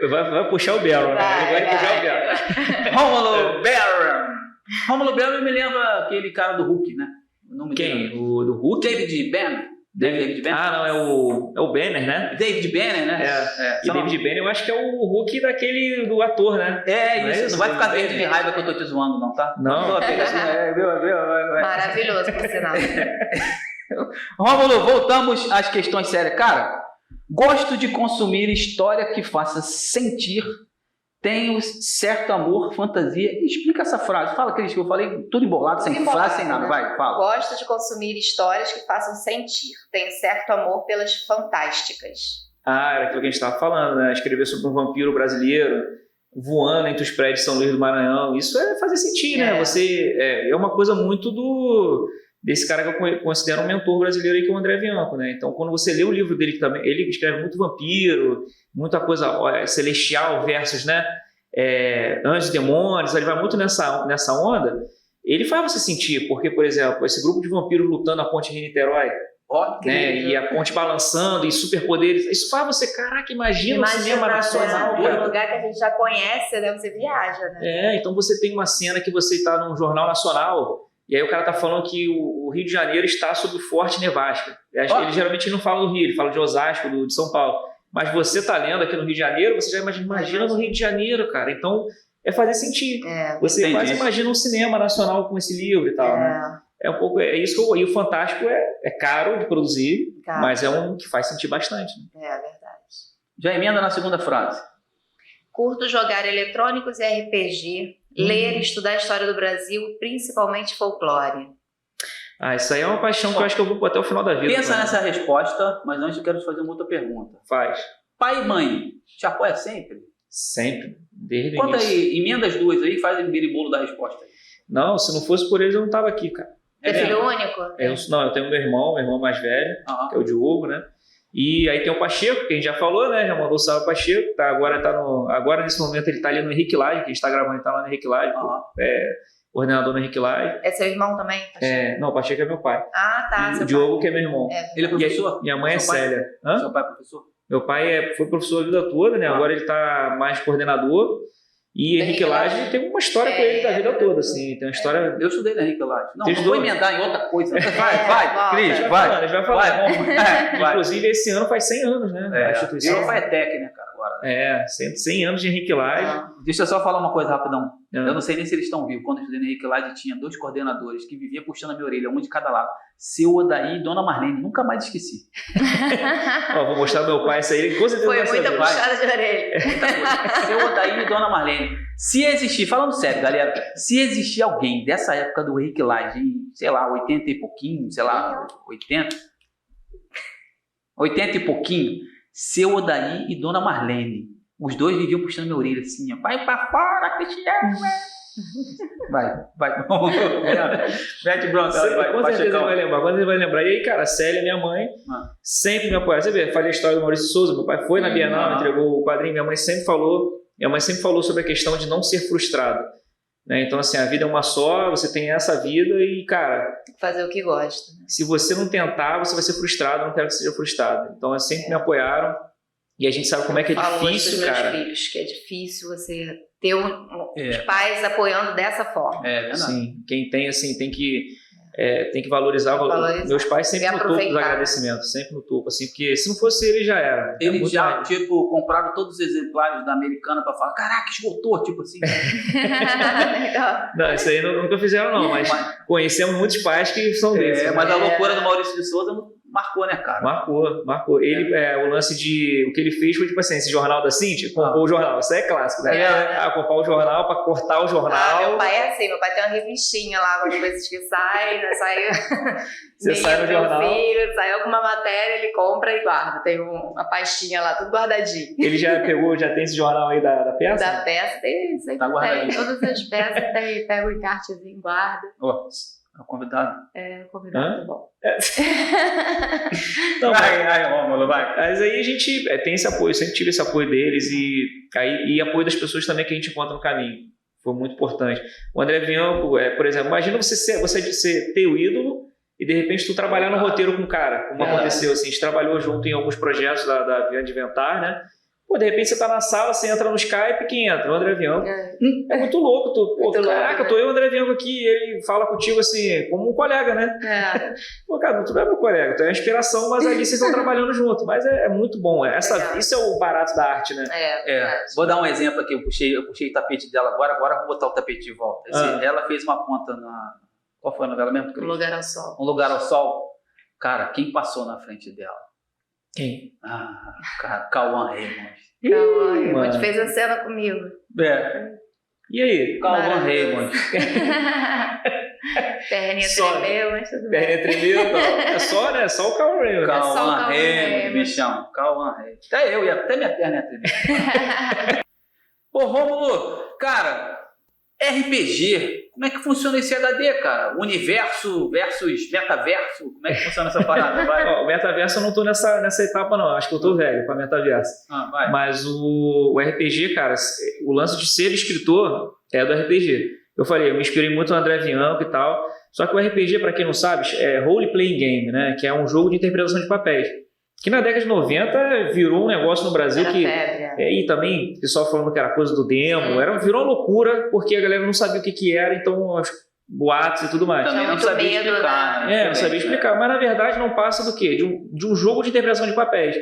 Vai puxar o Barão, né? Vai puxar o Barão. Rômulo Barão. Rômulo Barão me lembra aquele cara do Hulk, né? Quem? O do Hulk? David Banner. David Banner? Ah, não, é o Banner, né? David Banner, né? E David Banner eu acho que é o Hulk do ator, né? Isso. Não vai ficar verde de raiva que eu tô te zoando, não, tá? Não. Maravilhoso, por sinal. Rômulo, voltamos às questões sérias. Cara, gosto de consumir história que faça sentir. Tenho certo amor, fantasia. Explica essa frase. Fala, Cris, que eu falei tudo embolado, sem frase, sem nada. Vai, fala. Gosto de consumir histórias que façam sentir. Tenho certo amor pelas fantásticas. Era aquilo que a gente estava falando, né? Escrever sobre um vampiro brasileiro voando entre os prédios de São Luís do Maranhão. Isso é fazer sentir, né? É uma coisa muito desse cara que eu considero um mentor brasileiro aí, que é o André Bianco, né? Então, quando você lê o livro dele, que também, ele escreve muito vampiro, muita coisa celestial versus, né, anjos e demônios, ele vai muito nessa onda. Ele faz você sentir, porque, por exemplo, esse grupo de vampiros lutando na ponte Rio-Niterói, né? E a ponte balançando, e superpoderes. Isso faz você, caraca, imagina o cinema nacional. Um lugar que a gente já conhece, né? Você viaja, né? Então você tem uma cena que você está num jornal nacional, e aí o cara tá falando que o Rio de Janeiro está sob forte nevasca. Ele geralmente não fala do Rio, ele fala de Osasco, de São Paulo. Mas você tá lendo aqui no Rio de Janeiro, você já imagina no Rio de Janeiro, cara. Então, é fazer sentido. Você quase imagina um cinema nacional com esse livro e tal, né? É um pouco, é isso que eu... E o Fantástico é caro de produzir, mas é um que faz sentir bastante. Né? É verdade. Já emenda na segunda frase. Curto jogar eletrônicos e RPG, ler e estudar a história do Brasil, principalmente folclore. Isso aí é uma paixão que eu acho que eu vou pôr até o final da vida. Pensa nessa resposta, mas antes eu quero te fazer uma outra pergunta. Faz. Pai e mãe, te apoia sempre? Sempre, desde o Conta início. aí, emenda as duas aí e faz o biribolo da resposta aí. Não, se não fosse por eles eu não tava aqui, cara. É filho único? Eu tenho meu irmão mais velho, que é o Diogo, né? E aí tem o Pacheco, que a gente já falou, né? Já mandou salve o Pacheco, agora nesse momento ele tá ali no Henrique Laje, que a gente tá gravando, ele tá lá no Henrique Laje, coordenador no Henrique Laje. É seu irmão também? Pacheco? Não, o Pacheco é meu pai. Tá. E o Diogo que é meu irmão. Ele é professor? Minha mãe é Célia. Seu pai é professor? Meu pai foi professor a vida toda, né? Agora ele tá mais coordenador. E Henrique Laje tem uma história com ele da vida toda, assim. Tem uma história... Eu estudei na Henrique Laje. Não vou emendar em outra coisa. Vai, Cris, vai. A gente vai falar. Vai. Inclusive, esse ano faz 100 anos, né? A instituição. Meu pai é técnico, cara, agora. Né? 100 anos de Henrique Laje. Deixa eu só falar uma coisa rapidão. Eu não sei nem se eles estão vivos. Quando eu estudei na Henrique Laje, tinha 2 coordenadores que viviam puxando a minha orelha, um de cada lado. Seu Odaí e Dona Marlene. Nunca mais esqueci. Vou mostrar pro meu pai isso aí. Com certeza foi muita puxada de orelha. Seu Odaí e Dona Marlene. Se existir, falando sério, galera, se existir alguém dessa época do Henrique Laje, sei lá, 80 e pouquinho, sei lá, 80 e pouquinho, Seu Odaí e Dona Marlene. Os dois viviam puxando minha orelha assim, ó. Vai pra fora, Cristiano! Vai. Mete bronca. Com certeza ele vai lembrar. Quando ele vai lembrar. E aí, cara, a Célia, minha mãe, sempre me apoia. Você vê, falei a história do Maurício Souza. Meu pai foi na Bienal, entregou o quadrinho. Minha mãe sempre falou sobre a questão de não ser frustrado. Né? Então, assim, a vida é uma só, você tem essa vida e, cara... Fazer o que gosta. Né? Se você não tentar, você vai ser frustrado. Eu não quero que seja frustrado. Então, sempre me apoiaram. E a gente sabe como é que é difícil, cara. Meus filhos, que é difícil você ter os pais apoiando dessa forma. É verdade. Sim, quem tem, assim, tem que valorizar. Meus pais sempre no topo dos agradecimentos, sempre no topo, assim, porque se não fosse ele, já era. Eles já, compraram todos os exemplares da Americana pra falar, caraca, esgotou, tipo assim. Não, isso aí nunca fizeram, não, mas conhecemos muitos pais que são desses. Mas a loucura do Maurício de Souza marcou, né, cara? Marcou. Ele, o lance de... O que ele fez foi, tipo assim, esse jornal da Cintia, comprou o jornal. Isso aí é clássico, né? Comprar o jornal pra cortar o jornal. Meu pai é assim, meu pai tem uma revistinha lá com as coisas que saem, né? Você sai no jornal. Filho, sai alguma matéria, ele compra e guarda. Tem uma pastinha lá, tudo guardadinho. Ele já tem esse jornal aí da peça? Da peça, tem isso aí. Tá guardadinho. Todas as peças tem, pega o encartezinho, guarda. Convidado? Convidado, tá bom. Não, Rômulo, vai. Mas aí a gente tem esse apoio, sempre tive esse apoio deles e apoio das pessoas também que a gente encontra no caminho. Foi muito importante. O André Bianco, por exemplo, imagina você ter o ídolo e de repente tu trabalhar no roteiro com o cara, como aconteceu. Assim, a gente trabalhou junto em alguns projetos da Via de Inventar, né? Pô, de repente você tá na sala, você entra no Skype, quem entra? O André Bianco. É muito louco. Caraca, tô eu e o André Bianco aqui, e ele fala contigo assim, como um colega, né? Pô, cara, tu não é meu colega, tu é uma inspiração, mas ali vocês estão trabalhando junto. Mas é muito bom. Isso é o barato da arte, né? Vou dar um exemplo aqui, eu puxei o tapete dela agora eu vou botar o tapete de volta. Ela fez uma ponta na... Qual foi a novela mesmo? Um Lugar ao Sol. Um Lugar ao Sol. Cara, quem passou na frente dela? Quem? Cara, Cauã Raymond. Cauã Raymond fez a cena comigo. E aí? Cauã Raymond. Perninha tremeu, mas tudo bem. Perninha tremeu, não. É só, né? Só o Cauã Raymond. Cauã Raymond, bichão. Cauã Raymond. Até eu, até minha perna ia tremer. Ô, Rômulo, cara, RPG, como é que funciona esse HD, cara? Universo versus metaverso, como é que funciona essa parada? Vai. O metaverso eu não tô nessa etapa, não. Acho que eu tô velho pra metaverso. Vai. Mas o RPG, cara, o lance de ser escritor é do RPG. Eu falei, eu me inspirei muito no André Bianco e tal. Só que o RPG, para quem não sabe, é Role Playing Game, né? Que é um jogo de interpretação de papéis. Que na década de 90 virou um negócio no Brasil Era que... febre. E também o pessoal falando que era coisa do demo, virou uma loucura, porque a galera não sabia o que era, então os boatos e tudo mais. Também não sabia explicar, né? Não sabia explicar, mas na verdade não passa do quê? De um jogo de interpretação de papéis.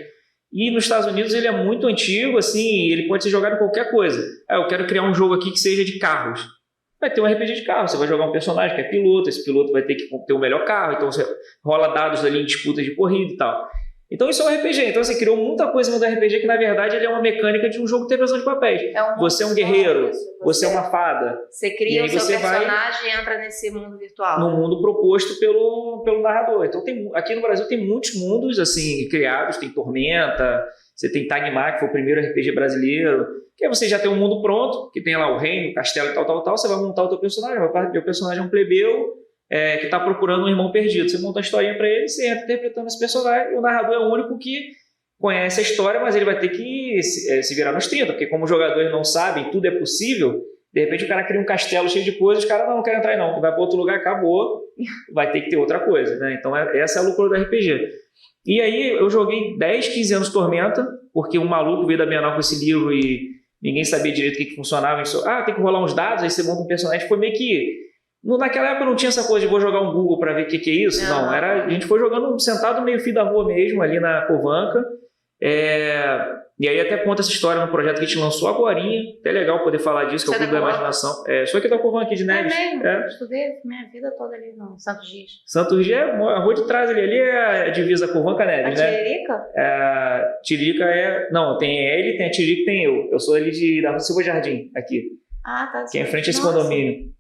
E nos Estados Unidos ele é muito antigo, assim, ele pode ser jogado em qualquer coisa. Eu quero criar um jogo aqui que seja de carros. Vai ter um RPG de carro, você vai jogar um personagem que é piloto, esse piloto vai ter que ter o melhor carro, então você rola dados ali em disputas de corrida e tal. Então isso é um RPG, então você criou muita coisa no RPG que na verdade ele é uma mecânica de um jogo de interpretação de papéis. Você é um guerreiro, você é uma fada. Você cria o seu personagem e entra nesse mundo virtual. No mundo proposto pelo narrador. Então aqui no Brasil tem muitos mundos assim criados, tem Tormenta, você tem Tagmar, que foi o primeiro RPG brasileiro, que aí você já tem um mundo pronto, que tem lá o reino, o castelo e tal, você vai montar o teu personagem, o personagem é um plebeu, que está procurando um irmão perdido. Você monta a historinha para ele, você entra interpretando esse personagem, e o narrador é o único que conhece a história, mas ele vai ter que se virar nos 30, porque como os jogadores não sabem, tudo é possível, de repente o cara cria um castelo cheio de coisas, os caras não querem entrar não, vai para outro lugar, acabou, vai ter que ter outra coisa, né? Então essa é a loucura do RPG. E aí eu joguei 10, 15 anos Tormenta, porque um maluco veio da Bienal com esse livro e ninguém sabia direito o que funcionava. Tem que rolar uns dados, aí você monta um personagem. Foi meio que... Naquela época não tinha essa coisa de vou jogar um Google para ver o que é isso. Não, a gente foi jogando sentado no meio fio da rua mesmo, ali na Covanca. E aí até conta essa história no projeto que a gente lançou agorinha. Até legal poder falar disso, que é o Clube da Imaginação. Sou aqui da Covanca, aqui de Neves. Estudei minha vida toda ali no Santos Dias. Santos Dias é a rua de trás ali é a divisa Covanca Neves, né? Tiririca? Tiririca é... Não, tem ele, tem a Tiririca e tem eu. Eu sou ali da Silva Jardim, aqui. Tá. Que é em frente a esse condomínio,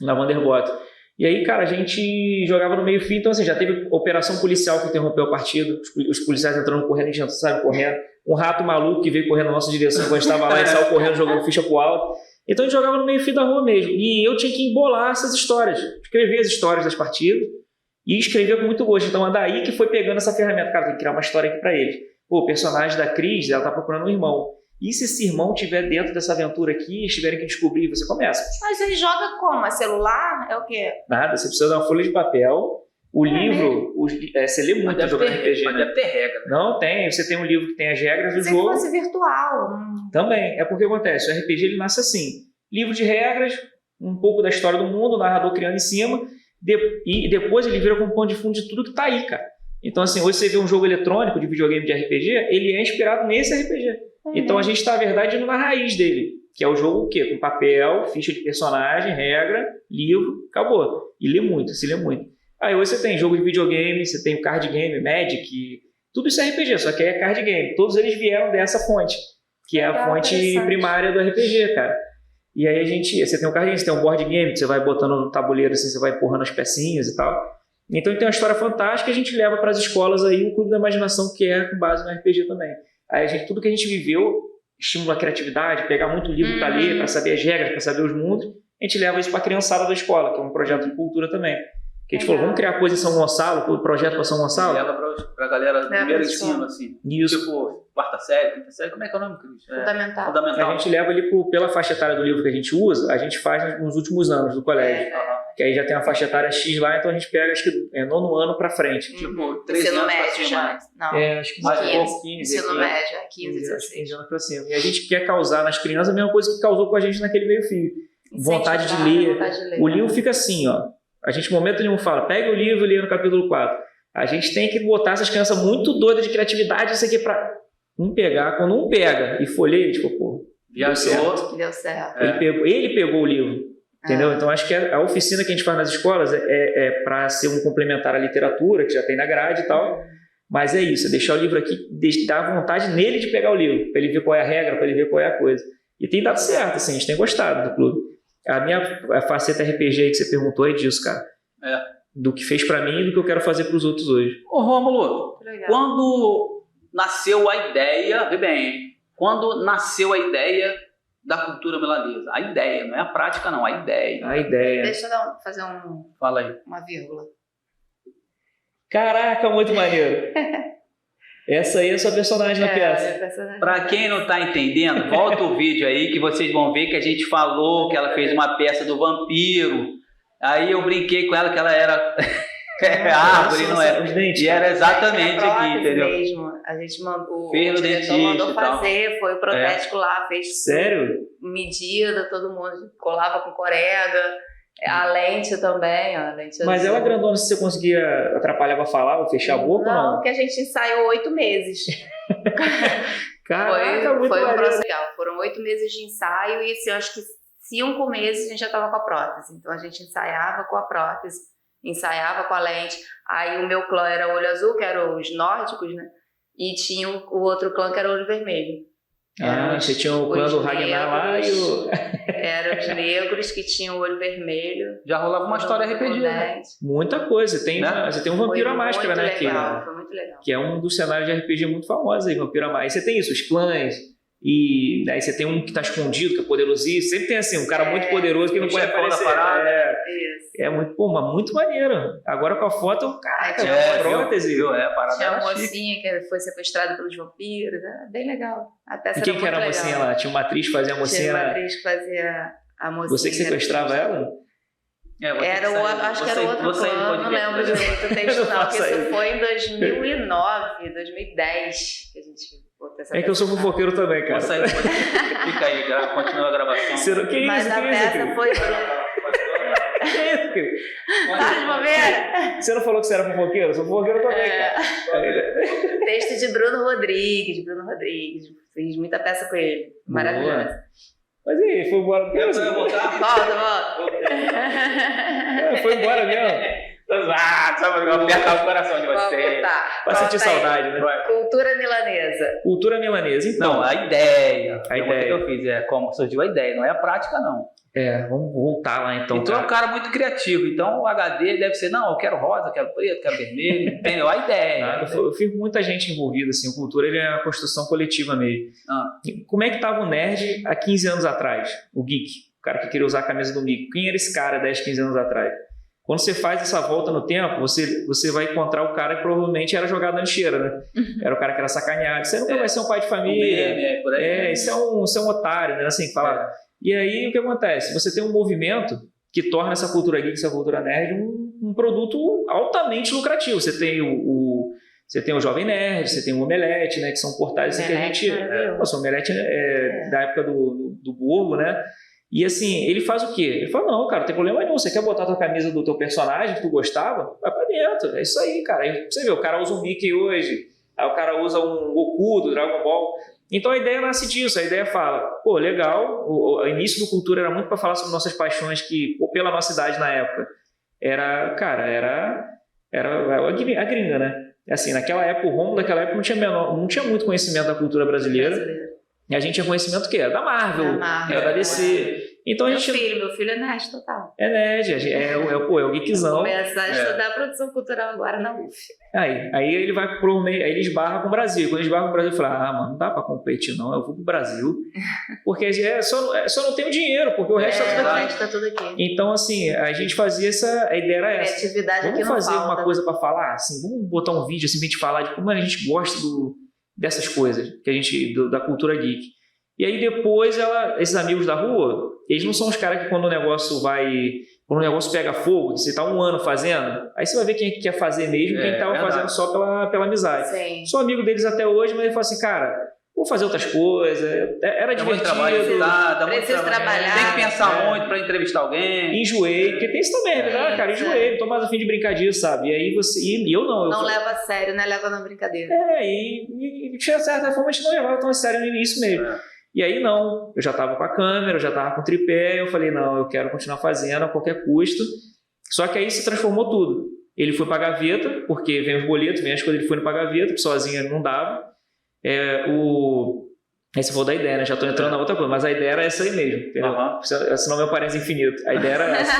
na Vanderbot. E aí, cara, a gente jogava no meio fio, então assim, já teve operação policial que interrompeu o partido, os policiais entrando correndo, a gente não sabe correndo, um rato maluco que veio correndo na nossa direção quando a gente estava lá e saiu correndo, jogando ficha pro alto. Então a gente jogava no meio fio da rua mesmo. E eu tinha que embolar essas histórias, escrever as histórias das partidas e escrever com muito gosto. Então é daí que foi pegando essa ferramenta. Cara, tem que criar uma história aqui pra eles. O personagem da Cris, ela tá procurando um irmão. E se esse irmão estiver dentro dessa aventura aqui, estiverem que descobrir, você começa. Mas ele joga como? É celular? É o quê? Nada, você precisa dar uma folha de papel. O livro, você lê muito jogando RPG. Mas deve ter regra. Não, tem. Você tem um livro que tem as regras do jogo. Se fosse virtual. Também. É porque acontece. O RPG ele nasce assim. Livro de regras, um pouco da história do mundo, o narrador criando em cima. E depois ele vira como pano de fundo de tudo que tá aí, cara. Então, assim, hoje você vê um jogo eletrônico de videogame de RPG, ele é inspirado nesse RPG. Então a gente está, na verdade, indo na raiz dele, que é o jogo o quê? Com papel, ficha de personagem, regra, livro, acabou. E lê muito, se lê muito. Aí hoje você tem jogo de videogame, você tem o card game, Magic, tudo isso é RPG, só que aí é card game. Todos eles vieram dessa fonte, que é a fonte primária do RPG, cara. E aí você tem um card game, você tem um board game, que você vai botando no tabuleiro, assim, você vai empurrando as pecinhas e tal. Então tem uma história fantástica, a gente leva para as escolas aí o Clube da Imaginação, que é com base no RPG também. Aí tudo que a gente viveu estimula a criatividade, pegar muito livro para ler, para saber as regras, para saber os mundos, a gente leva isso para a criançada da escola, que é um projeto de cultura também. Que a gente falou, vamos criar coisa em São Gonçalo, projeto para São Gonçalo? Leva para a galera do primeiro ensino, assim. Isso. Tipo, quarta série, quinta série, como é que é o nome, Cris? Fundamental. Fundamental. A gente leva ali pela faixa etária do livro que a gente usa, a gente faz nos últimos anos do colégio. Que aí já tem uma faixa etária X lá, então a gente pega, acho que é 9º ano pra frente. Tipo, 13 ensino anos pra médio cima. já. Não. Acho que mais 15. Ensino médio, 15, 16. 15 anos pra cima. E a gente quer causar nas crianças a mesma coisa que causou com a gente naquele meio fio. Vontade de ler. O livro fica assim, ó. A gente, no momento nenhum, fala, pega o livro e lê no capítulo 4. A gente tem que botar essas crianças muito doidas de criatividade, isso aqui pra um pegar. Quando um pega e folheia, tipo, pô, Deu certo. Ele pegou o livro. Entendeu? Então acho que a oficina que a gente faz nas escolas é para ser um complementar à literatura, que já tem na grade e tal, mas é isso, é deixar o livro aqui, dar vontade nele de pegar o livro, para ele ver qual é a regra, para ele ver qual é a coisa. E tem dado certo, assim, a gente tem gostado do clube. A minha faceta RPG aí que você perguntou é disso, cara. Do que fez para mim e do que eu quero fazer para os outros hoje. Ô Rômulo, quando nasceu a ideia, vê bem, quando nasceu a ideia da cultura milanesa. A ideia, não é a prática não, a ideia. A ideia. Deixa eu fazer Fala aí. Uma vírgula. Caraca, muito maneiro. Essa aí é a sua personagem na peça. Pra quem não tá entendendo, volta o vídeo aí que vocês vão ver que a gente falou que ela fez uma peça do vampiro. Aí eu brinquei com ela que ela era árvore, não era? Os dentes, e era exatamente aqui, entendeu? Mesmo. A gente mandou, fez no dentista mandou fazer, foi o protético lá, fez Sério? medida, todo mundo colava com corega, a lente também, ó, a lente Mas azul. ela grandona, se você conseguia atrapalhar pra falar ou fechar a boca ou não? Não, que a gente ensaiou 8 meses. Caraca, muito foi um maneiro. processo legal. Foram 8 meses de ensaio e assim, eu acho que 5 meses a gente já estava com a prótese. Então a gente ensaiava com a prótese, ensaiava com a lente. Aí o meu clã era olho azul, que eram os nórdicos, né? E tinha o outro clã que era olho vermelho. Você tinha o clã do Ragnar lá e o... Eram os negros que tinham o olho vermelho. Já rolava uma história RPG, né? Muita coisa. Você tem um Vampiro à Máscara, né? Foi muito legal. Que é um dos cenários de RPG muito famosos aí, Vampiro à Máscara. E você tem isso, os clãs, e aí você tem um que tá escondido, que é poderosíssimo. Sempre tem assim, um cara muito poderoso que não pode aparecer. É muito, mas muito maneiro. Agora com a foto, caraca, prótese. Tinha uma mocinha que foi sequestrada pelos vampiros, bem legal. A peça e quem que era a mocinha lá? Tinha uma atriz que fazia a mocinha? Tinha uma atriz que fazia a mocinha. Você que sequestrava ela? Acho que era outro plano, não lembro direito o texto não, porque isso foi em 2009, 2010 que a gente botou essa peça. É que eu sou fofoqueiro também, cara. Fica aí, continua a gravação. Mas a peça foi... Que isso, Cris? Tá de bobeira? Você não falou que você era fofoqueiro? Eu sou fofoqueiro também, cara. Texto de Bruno Rodrigues. Fiz muita peça com ele. Maravilhosa. Mas e aí, foi embora? Volta. Foi embora mesmo? Sabe, apertar o coração de vocês. Pra sentir saudade, né? Cultura milanesa. Cultura milanesa, então. Não, a ideia. A ideia que eu fiz como surgiu a ideia, não é a prática, não. Vamos voltar lá então. Então é um cara muito criativo. Então o HD deve ser, não, eu quero rosa, quero preto, quero vermelho. Entendeu? A ideia. Eu fico com muita gente envolvida, assim. A cultura ele é uma construção coletiva mesmo. Como é que tava o nerd há 15 anos atrás? O geek, o cara que queria usar a camisa do Mickey. Quem era esse cara 10, 15 anos atrás? Quando você faz essa volta no tempo, você vai encontrar o cara que provavelmente era jogado na lixeira, né? Era o cara que era sacaneado. Você nunca vai ser um pai de família. Por aí. Isso é um otário, né? Assim, fala. E aí o que acontece? Você tem um movimento que torna essa cultura geek, essa cultura nerd um produto altamente lucrativo. Você tem o Jovem Nerd, você tem o Omelete, né? Que são portais que a gente... O Omelete é da época do Burgo, né? E assim, ele faz o quê? Ele fala, não, cara, não tem problema nenhum. Você quer botar a tua camisa do teu personagem que tu gostava? Vai pra dentro. É isso aí, cara. Aí você vê, o cara usa um Mickey hoje, aí o cara usa um Goku do Dragon Ball. Então a ideia nasce disso. A ideia fala, pô, legal. O início do Cultura era muito para falar sobre nossas paixões que, pela nossa idade na época, era a gringa, né? Assim, naquela época, o Romulo daquela época não tinha muito conhecimento da cultura brasileira. E a gente tinha conhecimento que era da Marvel, era da DC. Então meu filho é nerd total. É nerd, é o geekzão. Vou começar a estudar produção cultural agora na UF. Aí ele vai pro meio, aí ele esbarra com o Brasil. Quando ele esbarra com o Brasil, ele fala, mano, não dá pra competir não, eu vou pro Brasil. Porque só não tenho dinheiro, porque o resto tá tudo aqui. Então, assim, a gente fazia a ideia era essa. Criatividade vamos aqui não fazer falta. Uma coisa pra falar, assim, vamos botar um vídeo assim pra gente falar de como a gente gosta dessas coisas, da cultura geek. E aí depois esses amigos da rua, eles não são os caras que quando o negócio pega fogo, você tá 1 ano fazendo, aí você vai ver quem é que quer fazer mesmo, quem tava fazendo só pela amizade. Sim. Sou amigo deles até hoje, mas ele fala assim, cara, vou fazer outras coisas, era divertido. Dá muito preciso trabalhar. Tem que pensar muito pra entrevistar alguém. Enjoei, porque tem isso também, cara, enjoei, não tô mais a fim de brincar disso, sabe? E aí e eu não. Não leva a sério, né? Leva na brincadeira. E de certa forma a gente não levava tão a sério no início mesmo. E aí não, eu já estava com a câmera, eu já estava com o tripé, eu falei, não, eu quero continuar fazendo a qualquer custo. Só que aí se transformou tudo. Ele foi para a gaveta, porque vem os boletos, vem as coisas, ele foi para a gaveta, porque sozinho não dava. Aí você falou da ideia, né? Já estou entrando na outra coisa, mas a ideia era essa aí mesmo, entendeu? Senão meu parênteses infinito. A ideia era essa.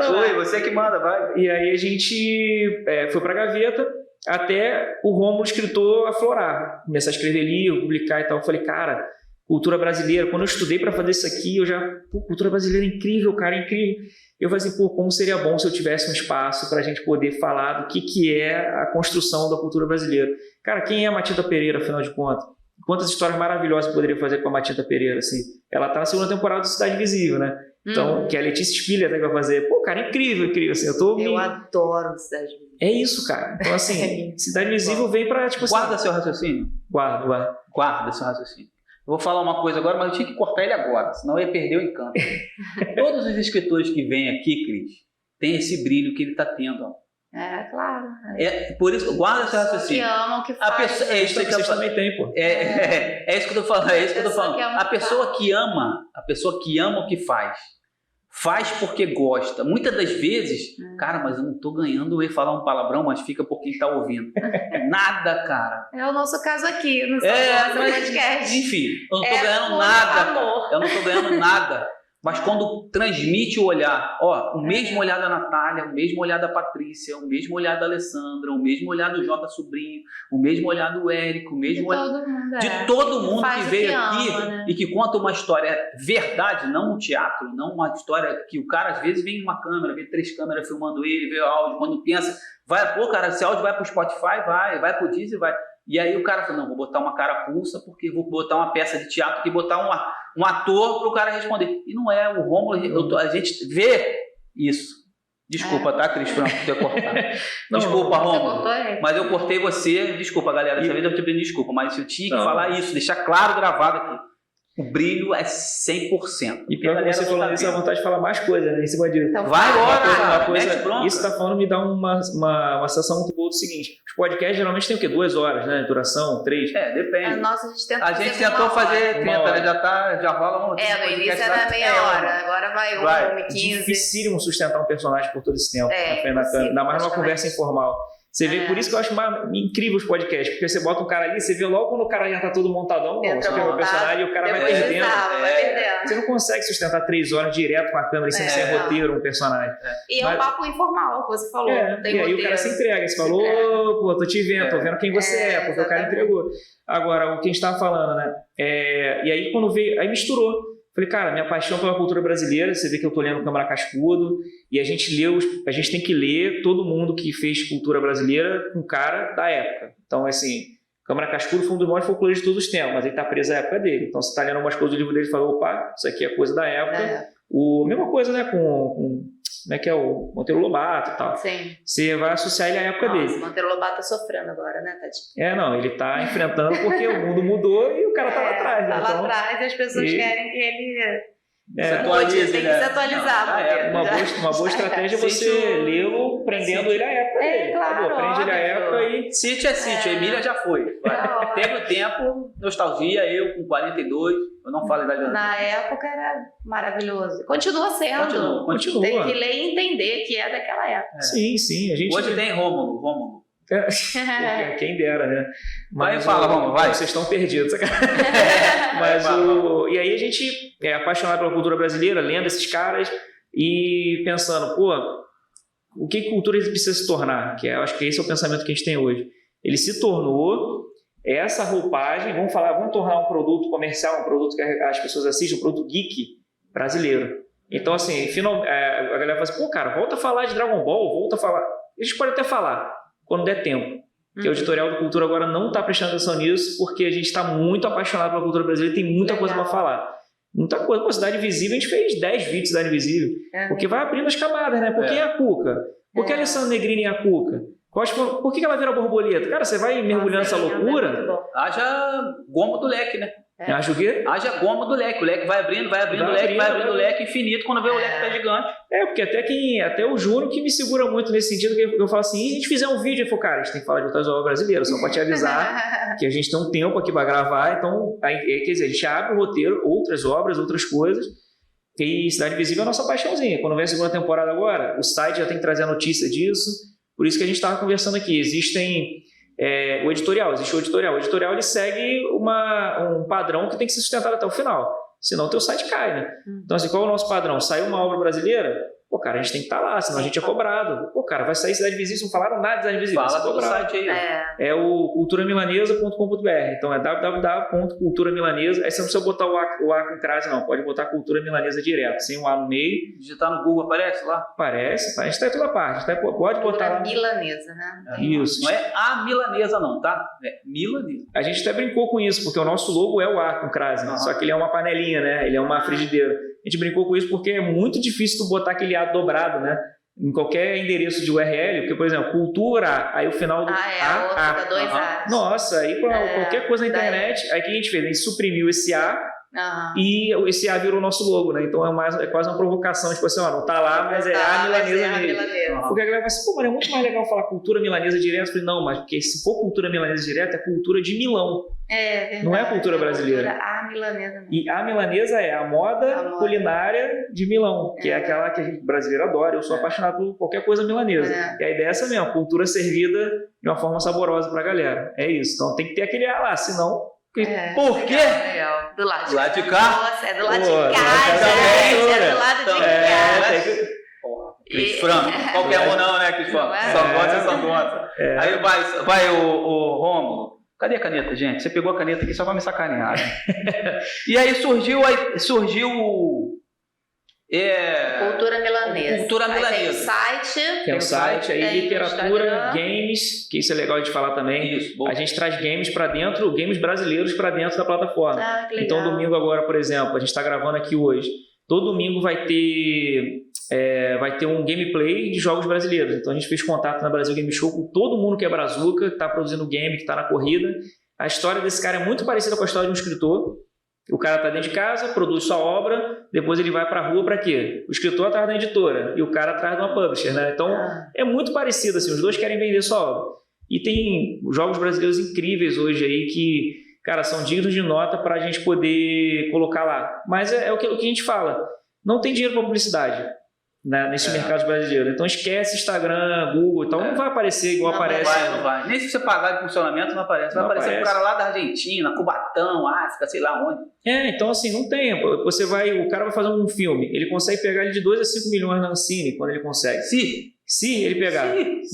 vai. Você que manda, vai. E aí a gente foi para a gaveta, até o Romulo escritor aflorar, começar a escrever livro, publicar e tal. Eu falei, cara, cultura brasileira, quando eu estudei para fazer isso aqui, cultura brasileira é incrível, cara, é incrível. Eu falei assim, como seria bom se eu tivesse um espaço para a gente poder falar do que é a construção da cultura brasileira. Cara, quem é a Matilda Pereira, afinal de contas? Quantas histórias maravilhosas eu poderia fazer com a Matilda Pereira, assim? Ela tá na 2ª temporada do Cidade Invisível, né? Então, que a Letícia Spiller até vai fazer. Pô, cara, incrível, assim, eu adoro Cidade Invisível. É isso, cara. Então, assim, Cidade Invisível vem pra, tipo assim... Guarda seu raciocínio. Guarda seu raciocínio. Eu vou falar uma coisa agora, mas eu tinha que cortar ele agora, senão eu ia perder o encanto. Todos os escritores que vêm aqui, Cris, tem esse brilho que ele tá tendo, ó. Claro. Por isso, guarda seu raciocínio. Que amam, que fazem. A pessoa, vocês também tem, pô. É isso que eu tô falando, A pessoa que ama o que faz porque gosta. Muitas das vezes, cara, mas eu não tô ganhando, eu ia falar um palavrão, mas fica por quem tá ouvindo. Nada, cara. É o nosso caso aqui, no podcast. Enfim, eu não tô ganhando nada. Eu não tô ganhando nada. Mas quando transmite o olhar, o mesmo olhar da Natália, o mesmo olhar da Patrícia, o mesmo olhar da Alessandra, o mesmo olhar do Jota Sobrinho, o mesmo olhar do Érico, o mesmo olhar de todo mundo que veio aqui, né? E que conta uma história verdade, não um teatro, não uma história que o cara às vezes vem uma câmera, vê 3 câmeras filmando ele, vê o áudio, quando pensa, cara, esse áudio vai pro Spotify, vai pro Deezer, vai. E aí o cara falou, não, vou botar uma carapuça, porque vou botar uma peça de teatro, que botar um ator para o cara responder. E não é, o Rômulo, a gente vê isso. Desculpa, tá, Cris Franco, por ter cortado. Desculpa, Rômulo. Mas eu cortei você, desculpa, galera, dessa vez eu te pedi desculpa, mas eu tinha que falar isso, deixar claro, gravado aqui. O brilho é 100%. E pior que você falando isso, a vontade de falar mais coisa, né? Em cima disso. Então, vai embora, isso tá falando, me dá uma sensação muito boa do seguinte: os podcasts geralmente tem o quê? 2 horas, né? Duração, 3? Depende. Nossa, a gente tentou fazer 30, já rola um. No início era meia hora, agora vai 15. Dificílimo sustentar um personagem por todo esse tempo, na frente da câmera. Ainda mais numa conversa informal. Você vê, por isso que eu acho incrível os podcasts, porque você bota um cara ali, você vê logo quando o cara já tá todo montadão, você vê o personagem e o cara vai perdendo. Você não consegue sustentar 3 horas direto com a câmera sem ser roteiro um personagem. E é um papo informal, que você falou. E aí o cara se entrega, você falou, pô, tô te vendo, tô vendo quem você é, porque o cara entregou. Agora, o que a gente tava falando, né? E aí quando veio, aí misturou. Falei, cara, minha paixão pela cultura brasileira, você vê que eu tô lendo Câmara Cascudo, e a gente tem que ler todo mundo que fez cultura brasileira com cara da época. Então, assim, Câmara Cascudo foi um dos maiores folcloristas de todos os tempos, mas ele tá preso à época dele. Então, você tá lendo algumas coisas do livro dele e fala, opa, isso aqui é coisa da época. Mesma coisa, né, com como é que é o Monteiro Lobato e tal. Sim. Você vai associar ele à época dele. O Monteiro Lobato tá sofrendo agora, né, Tadinho? Não, ele tá enfrentando porque o mundo mudou e o cara tá lá atrás. Tá lá atrás e as pessoas querem que ele se atualize. Tem que se atualizar. Uma boa estratégia é você lê-lo prendendo ele à época dele. Claro, prende ele à época e... Sítio é sítio, a Emília já foi. Teve o tempo, nostalgia, eu com 42, eu não falo idade. Na época era maravilhoso. Continua sendo. Continua. Tem que ler e entender que é daquela época. Sim. Hoje tem Rômulo. Quem dera, né? Mas fala, Rômulo, vai. Vocês estão perdidos. E aí a gente é apaixonado pela cultura brasileira, lendo esses caras e pensando, o que cultura precisa se tornar? Eu acho que esse é o pensamento que a gente tem hoje. Ele se tornou essa roupagem, vamos tornar um produto comercial, um produto que as pessoas assistem, um produto geek brasileiro. Então, assim, a galera fala assim, cara, volta a falar de Dragon Ball, volta a falar. A gente pode até falar, quando der tempo. Porque o editorial do Cultura agora não está prestando atenção nisso, porque a gente está muito apaixonado pela cultura brasileira e tem muita coisa para falar. Muita coisa. Com Cidade Invisível, a gente fez 10 vídeos de Cidade Invisível. Porque vai abrindo as camadas, né? Por que a Cuca? Por que a Alessandra Negrini é a Cuca? Por que ela vira borboleta? Cara, você vai mergulhando nessa loucura. Haja goma do leque, né? Haja o quê? Haja goma do leque. O leque vai abrindo o leque infinito quando vê o leque tá gigante. Porque até o Júnior que me segura muito nesse sentido, que eu falo assim, e a gente fizer um vídeo, eu falo, cara, a gente tem que falar de outras obras brasileiras, só pra te avisar que a gente tem um tempo aqui pra gravar, então, quer dizer, a gente abre o roteiro, outras obras, outras coisas, e Cidade Invisível é a nossa paixãozinha. Quando vem a segunda temporada agora, o site já tem que trazer a notícia disso, por isso que a gente estava conversando aqui, existe o editorial. O editorial ele segue um padrão que tem que ser sustentado até o final, senão o teu site cai, né? Então, assim, qual é o nosso padrão? Saiu uma obra brasileira, cara, a gente tem que estar lá, senão a gente é cobrado. Cara, vai sair Cidade Invisível, não falaram nada de Cidade Invisível. Fala do site aí. É o culturamilanesa.com.br. Então é www.culturamilanesa. Aí você não precisa botar o A com crase, não. Pode botar Cultura Milanesa direto, sem o A no meio. Digitar no Google, aparece lá? Aparece, a gente está em toda parte. Pode botar lá. Milanesa, né? Isso. Não é a milanesa, não, tá? É milanesa. A gente até brincou com isso, porque o nosso logo é o A com crase, só que ele é uma panelinha, né? Ele é uma frigideira. a gente brincou com isso porque é muito difícil tu botar aquele A dobrado, né? Em qualquer endereço de URL, porque, por exemplo, cultura, aí o final do outra, dois A's. Nossa, aí qualquer coisa na internet, aí o que a gente fez? A gente suprimiu esse A e esse A virou o nosso logo, né? Então é quase uma provocação, tipo assim, ó, não tá lá, mas é A milanesa mesmo. Porque a galera fala assim, pô, mas é muito mais legal falar cultura milanesa direto. Eu falei, não, mas porque se for cultura milanesa direto, é cultura de Milão. É verdade. Não é cultura brasileira. A milanesa mesmo. E a milanesa é a moda culinária de Milão, que é aquela que a gente brasileiro adora. Eu sou apaixonado por qualquer coisa milanesa. E a ideia é essa mesmo, cultura servida de uma forma saborosa pra galera. É isso. Então tem que ter aquele A lá, senão... Por quê? Legal. Do lado de cá? Nossa, é do lado de cá, gente. É do lado de cá. Cris Franco, qualquer um não, né, Cris Franco? Só gosta. Aí vai o Rômulo. Cadê a caneta, gente? Você pegou a caneta aqui só pra me sacanear. E aí surgiu Cultura milanesa. Cultura milanesa. Tem o site. Tem o site, aí literatura, games, que isso é legal de falar também. Isso, a gente traz games para dentro, games brasileiros para dentro da plataforma. Que legal. Então domingo agora, por exemplo, a gente está gravando aqui hoje. Todo domingo vai ter um gameplay de jogos brasileiros. Então a gente fez contato na Brasil Game Show com todo mundo que é brazuca, que está produzindo game, que está na corrida. A história desse cara é muito parecida com a história de um escritor. O cara está dentro de casa, produz sua obra, depois ele vai para a rua para quê? O escritor atrás da editora e o cara atrás de uma publisher, né? Então é muito parecido, assim, os dois querem vender sua obra. E tem jogos brasileiros incríveis hoje aí que, cara, são dignos de nota para a gente poder colocar lá. Mas é o que a gente fala, não tem dinheiro para publicidade, né, nesse mercado brasileiro. Então esquece Instagram, Google e tal, não vai aparecer igual aparece. Não vai. Nem se você pagar de funcionamento não aparece. Vai aparecer um cara lá da Argentina, Cubatão, África, sei lá onde. Então assim, não tem. O cara vai fazer um filme, ele consegue pegar ele de 2 a 5 milhões na Ancine, quando ele consegue. Se ele pegar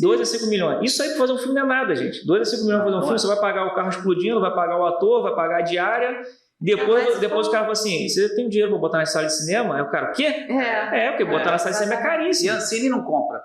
2 a 5 milhões. Isso aí para fazer um filme não é nada, gente. 2 a 5 milhões para fazer um filme, você vai pagar o carro explodindo, vai pagar o ator, vai pagar a diária. Depois o cara fala assim, você tem dinheiro para botar na sala de cinema? Aí o cara, o quê? Porque botar na sala de cinema é caríssimo. E a Ancine não compra.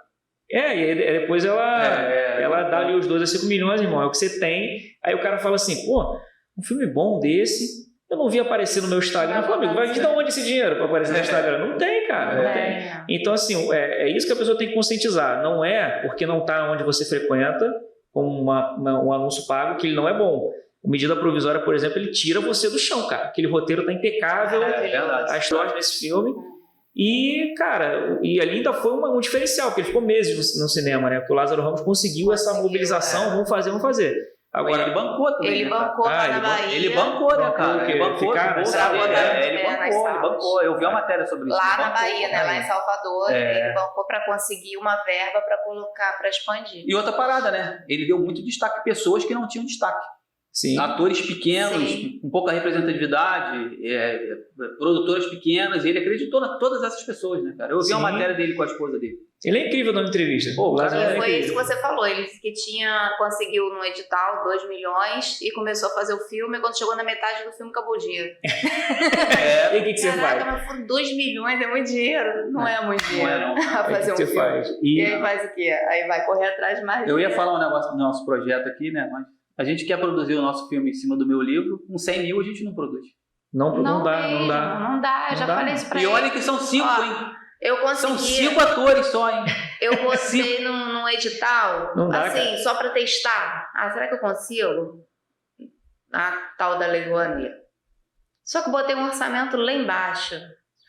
E aí depois ela dá ali os 2 a 5 milhões, irmão, é o que você tem. Aí o cara fala assim, pô, um filme bom desse, eu não vi aparecer no meu Instagram. Eu falo, amigo, vai de onde esse dinheiro para aparecer no Instagram? Não tem, cara, não tem. Então assim, é isso que a pessoa tem que conscientizar. Não é porque não está onde você frequenta, com um anúncio pago, que ele não é bom. O medida provisória, por exemplo, ele tira você do chão, cara. Aquele roteiro tá impecável, a história desse filme. E, cara, ali ainda foi um diferencial, porque ele ficou meses no cinema, né? Porque o Lázaro Ramos conseguiu essa mobilização, vamos fazer. Agora, ele bancou também. Ele bancou lá na Bahia. Ele bancou, né, cara? Ele bancou. Ele bancou. Eu vi uma matéria sobre isso. Lá na Bahia, né? Lá em Salvador, ele bancou para conseguir uma verba para colocar, para expandir. E outra parada, né? Ele deu muito destaque a pessoas que não tinham destaque. Sim. Atores pequenos, com pouca representatividade, produtoras pequenas, ele acreditou em todas essas pessoas, né, cara? Eu vi uma matéria dele com a esposa dele. Ele é incrível na entrevista. Foi isso que você falou, ele que conseguiu no edital 2 milhões e começou a fazer o filme, e quando chegou na metade do filme acabou o dinheiro. E o que você faz? Mas 2 milhões é muito dinheiro? Não é muito dinheiro. Não é, não. A fazer um filme. Faz? E aí faz o quê? Aí vai correr atrás de mais dinheiro. Eu ia dinheiro. falar um negócio do nosso projeto aqui, né, mas a gente quer produzir o nosso filme em cima do meu livro, com 100 mil a gente não produz. Não dá, eu já falei isso pra ele. E olha que são 5, hein? Eu consegui. São 5 atores só, hein? Eu botei num edital, não dá, assim, cara. só pra testar. Será que eu consigo? A tal da Lei Rouanet. Só que botei um orçamento lá embaixo.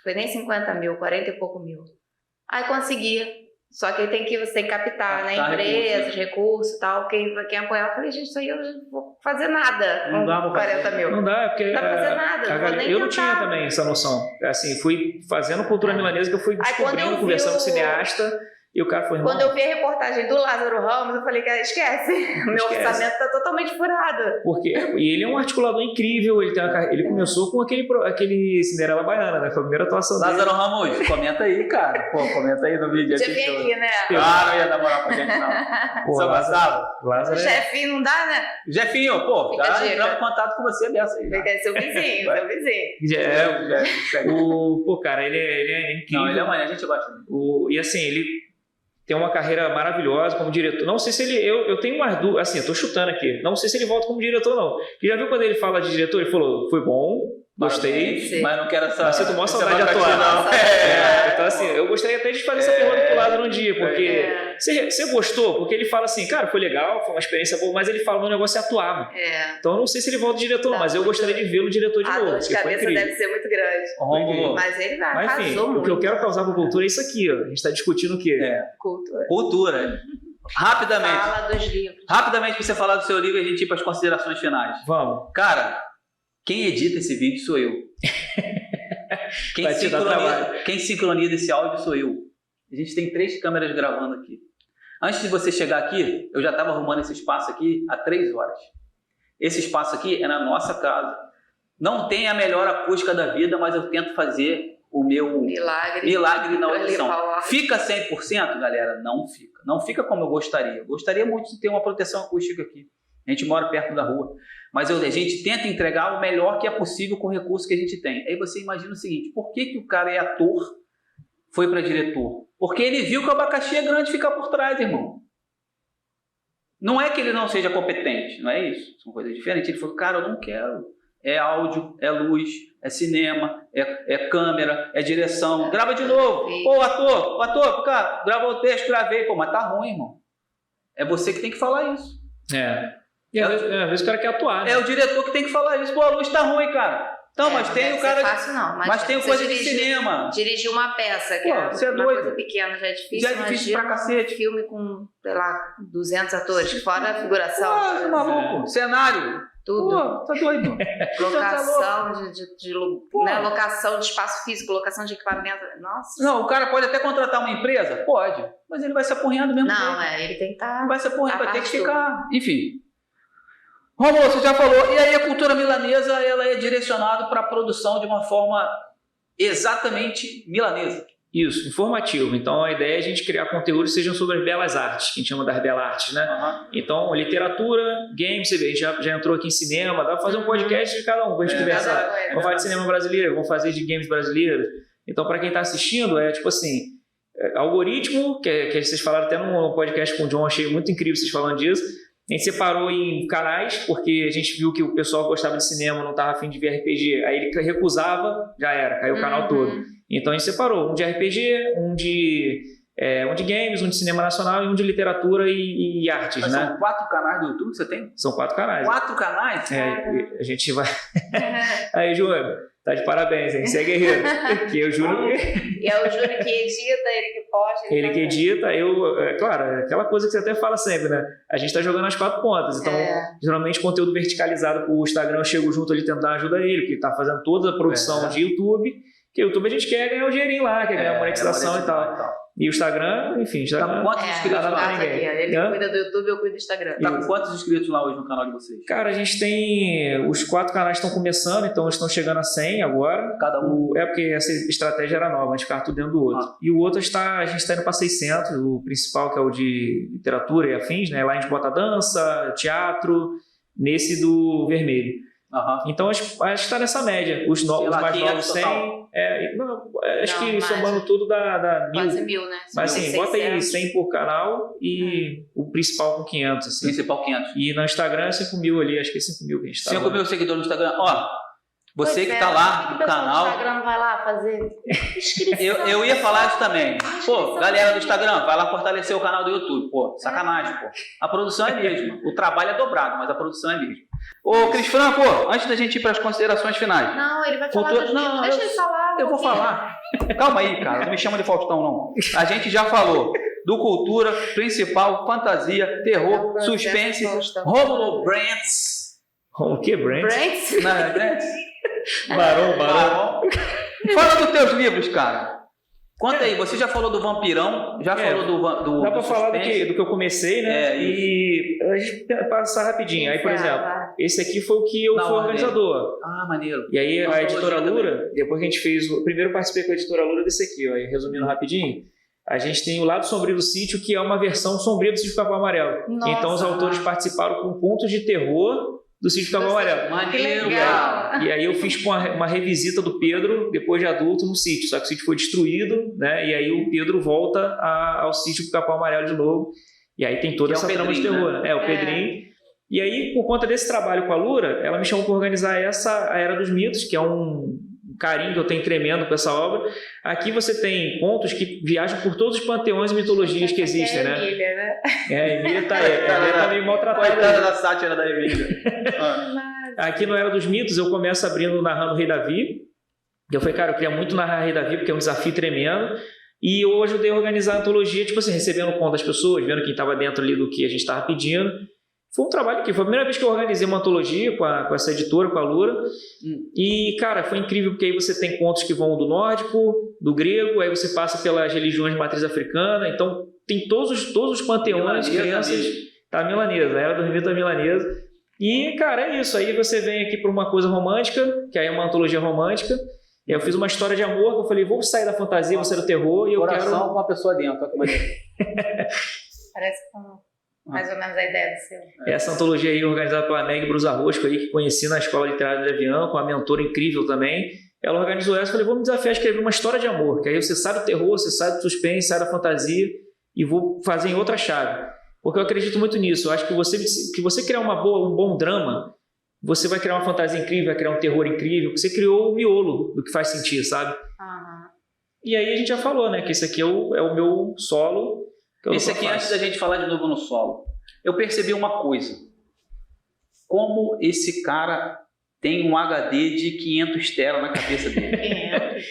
Foi nem 50 mil, 40 e pouco mil. Aí consegui. Só que você tem que captar, né? Empresas, recursos e tal. Quem apoiar, eu falei, gente, isso aí eu não vou fazer nada com 40 mil. Não dá, porque... Não dá pra fazer nada, eu não tinha também essa noção. Assim, fui fazendo cultura milanesa, que eu fui descobrindo, conversando com o cineasta, e o cara foi... Quando eu vi a reportagem do Lázaro Ramos, eu falei, cara, esquece. Meu orçamento tá totalmente furado. E ele é um articulador incrível, ele começou com aquele Cinderela Baiana, né? Foi a primeira atuação dele. Lázaro Ramos, comenta aí, cara. Pô, comenta aí no vídeo. Já vim aqui, né? Não ia dar moral pra gente, não. Só Lázaro. Jefinho não dá, né? Jefinho, pô, já entramos em contato com você dessa aí. Ele é seu vizinho, Pô, cara, ele é incrível. Não, ele é amanhã, a gente gosta dele. E assim, ele tem uma carreira maravilhosa como diretor. Não sei se ele... Eu tenho umas dúvidas... Assim, eu tô chutando aqui. Não sei se ele volta como diretor, não. Porque já viu quando ele fala de diretor? Ele falou, foi bom, Gostei. Mas não quero essa... Mas sinto maior saudade de atuar. Não. Então, assim, eu gostaria até de fazer essa pergunta pro lado num dia, porque você gostou? Porque ele fala assim, cara, foi legal, foi uma experiência boa, mas ele fala, meu negócio é atuar, mano. Então eu não sei se ele volta diretor, mas eu gostaria de vê-lo diretor de novo. A dor de cabeça deve ser muito grande. Mas ele vai, mas, enfim, o que eu quero causar com cultura é isso aqui, ó. A gente tá discutindo o quê? Cultura. Rapidamente. Fala dos livros. Rapidamente, pra você falar do seu livro e a gente ir para as considerações finais. Vamos. Cara, quem edita esse vídeo sou eu. Quem sincroniza esse áudio sou eu. A gente tem 3 câmeras gravando aqui. Antes de você chegar aqui, eu já estava arrumando esse espaço aqui há 3 horas. Esse espaço aqui é na nossa casa. Não tem a melhor acústica da vida, mas eu tento fazer o meu milagre na audição. Fica 100%, galera? Não fica. Não fica como eu gostaria. Eu gostaria muito de ter uma proteção acústica aqui. A gente mora perto da rua. Mas a gente tenta entregar o melhor que é possível com o recurso que a gente tem. Aí você imagina o seguinte, por que o cara é ator, foi para diretor? Porque ele viu que o abacaxi é grande ficar por trás, irmão. Não é que ele não seja competente, não é isso. São coisas diferentes. Ele falou, cara, eu não quero. É áudio, é luz, é cinema, é câmera, é direção. Grava de novo. Pô, ator, cara, grava o texto, gravei. Pô, mas tá ruim, irmão. É você que tem que falar isso. E às vezes o cara quer atuar. Né? É o diretor que tem que falar isso. Pô, a luz tá ruim, cara. Então, mas tem o cara. Fácil, não. Mas tem coisa de cinema. Dirigir uma peça, que você é uma doido. coisa pequena, já é difícil. Já é difícil pra cacete. Filme com, sei lá, 200 atores, fora a figuração. Pô, maluco. Cenário. Tudo. Pô, tá doido. Locação né, locação de espaço físico, locação de equipamento. Nossa. Não, o cara pode até contratar uma empresa? Pode. Mas ele vai se apurrendo mesmo. Não, ele tem que estar. Vai se apurrendo, vai ter que ficar. Enfim. Romulo, você já falou. E aí a cultura milanesa, ela é direcionada para a produção de uma forma exatamente milanesa. Isso, informativo. Então a ideia é a gente criar conteúdos que sejam sobre as belas artes, que a gente chama das belas artes, né? Então, literatura, games, você vê, a gente já entrou aqui em cinema, dá pra fazer um podcast de cada um, pra gente conversar. Vamos falar de cinema brasileiro, vamos fazer de games brasileiros. Então, para quem tá assistindo, é tipo assim, algoritmo, que vocês falaram até no podcast com o John, achei muito incrível vocês falando disso. A gente separou em canais, porque a gente viu que o pessoal que gostava de cinema não estava afim de ver RPG. Aí ele recusava, já era, caiu o canal todo. Então a gente separou, um de RPG, um de games, um de cinema nacional e um de literatura e artes, Mas né? São 4 canais do YouTube que você tem? São 4 canais. 4 canais? A gente vai... Aí, Júnior, tá de parabéns, hein? Você é guerreiro. Que eu juro que... E é o Júnior que edita, ele que posta. Ele que edita, claro, aquela coisa que você até fala sempre, né? A gente tá jogando as 4 pontas, então geralmente conteúdo verticalizado pro Instagram, eu chego junto ali tentar ajudar ele, porque ele tá fazendo toda a produção de YouTube, que o YouTube a gente quer ganhar o dinheirinho lá, quer ganhar monetização e tal. E o Instagram, enfim, já tá com quantos inscritos lá? Ele cuida do YouTube, eu cuido do Instagram. Tá com quantos inscritos lá hoje no canal de vocês? Cara, a gente tem... Os 4 canais estão começando, então eles estão chegando a 100 agora. Cada um? Porque essa estratégia era nova, a gente ficava tudo dentro do outro. E o outro a gente está indo para 600, o principal que é o de literatura e afins, né? Lá a gente bota dança, teatro, nesse do vermelho. Então acho que está nessa média. Os mais novos 100... acho que somando tudo dá 1000. Quase 1000, né? Mas assim, bota aí 100 por canal e o principal com 500. Assim. Principal 500. E no Instagram é 5.000 ali, acho que é 5.000 que a gente tá. 5.000 seguidores no Instagram. Ó, você que tá lá no canal... O Instagram não vai lá fazer inscrição. Eu ia falar isso também. Pô, galera do Instagram, vai lá fortalecer o canal do YouTube. Pô, sacanagem, pô. A produção é a mesma. O trabalho é dobrado, mas a produção é a mesma. Ô, Cris Franco, antes da gente ir para as considerações finais. Não, ele vai falar dos livros. Deixa ele falar. Eu vou falar. Calma aí, cara. Não me chama de Faustão, não. A gente já falou do cultura, principal, fantasia, terror, suspense, Romulo Brents. O que, Brents? Brents? Não, é Brents? Barão. Fala dos teus livros, cara. Conta aí, você já falou do Vampirão, já falou do dá pra falar do que eu comecei, né? E a gente passar rapidinho. Aí, por exemplo, esse aqui foi o que eu fui organizador. Ah, maneiro. E aí a Editora Lura, depois que a gente fez... Primeiro participei com a Editora Lura desse aqui, ó. E resumindo rapidinho, a gente tem o Lado Sombrio do Sítio, que é uma versão sombria do Sítio Capão Amarelo. Nossa, então os autores participaram com pontos de terror do Sítio Capão Amarelo. Maneiro, legal. E aí eu fiz uma revisita do Pedro, depois de adulto, no sítio. Só que o sítio foi destruído, né? E aí o Pedro volta ao Sítio Capão Amarelo de novo. E aí tem toda essa trama de terror, né? O Pedrinho. E aí, por conta desse trabalho com a Lura, ela me chamou para organizar a Era dos Mitos, que é um carinho que eu tenho tremendo com essa obra. Aqui você tem contos que viajam por todos os panteões e mitologias que existem, né? Emília, né? A Emília tá meio maltratada. Coitada da sátira da Emília. Aqui no Era dos Mitos, eu começo abrindo narrando o Rei Davi. Eu falei, cara, eu queria muito narrar o Rei Davi, porque é um desafio tremendo. E eu ajudei a organizar a antologia, tipo assim, recebendo conta das pessoas, vendo quem estava dentro ali do que a gente estava pedindo. Foi um trabalho que foi a primeira vez que eu organizei uma antologia com essa editora, com a Lura. E, cara, foi incrível, porque aí você tem contos que vão do nórdico, do grego, aí você passa pelas religiões de matriz africana. Então, tem todos os panteões, crianças. Tá milanesa, a Era dos Mitos milanesa. E, cara, é isso. Aí você vem aqui para uma coisa romântica, que aí é uma antologia romântica. E aí eu fiz uma história de amor, que eu falei, vou sair da fantasia, vou sair do terror. E eu Coração quero... com uma pessoa dentro. Parece com mais ou menos a ideia do seu. Essa antologia aí organizada pela Meg Brusarrosco, aí, que conheci na Escola Literária de Avião, com uma mentora incrível também. Ela organizou essa, eu falei, vou me desafiar a escrever uma história de amor, que aí você sai do terror, você sai do suspense, sai da fantasia e vou fazer em outra chave. Porque eu acredito muito nisso. Eu acho que você criar um bom drama, você vai criar uma fantasia incrível, vai criar um terror incrível, você criou o miolo do que faz sentido, sabe? E aí a gente já falou, né, que esse aqui é o meu solo. Esse aqui, antes da gente falar de novo no solo, eu percebi uma coisa. Como esse cara tem um HD de 500 telas na cabeça dele. 500?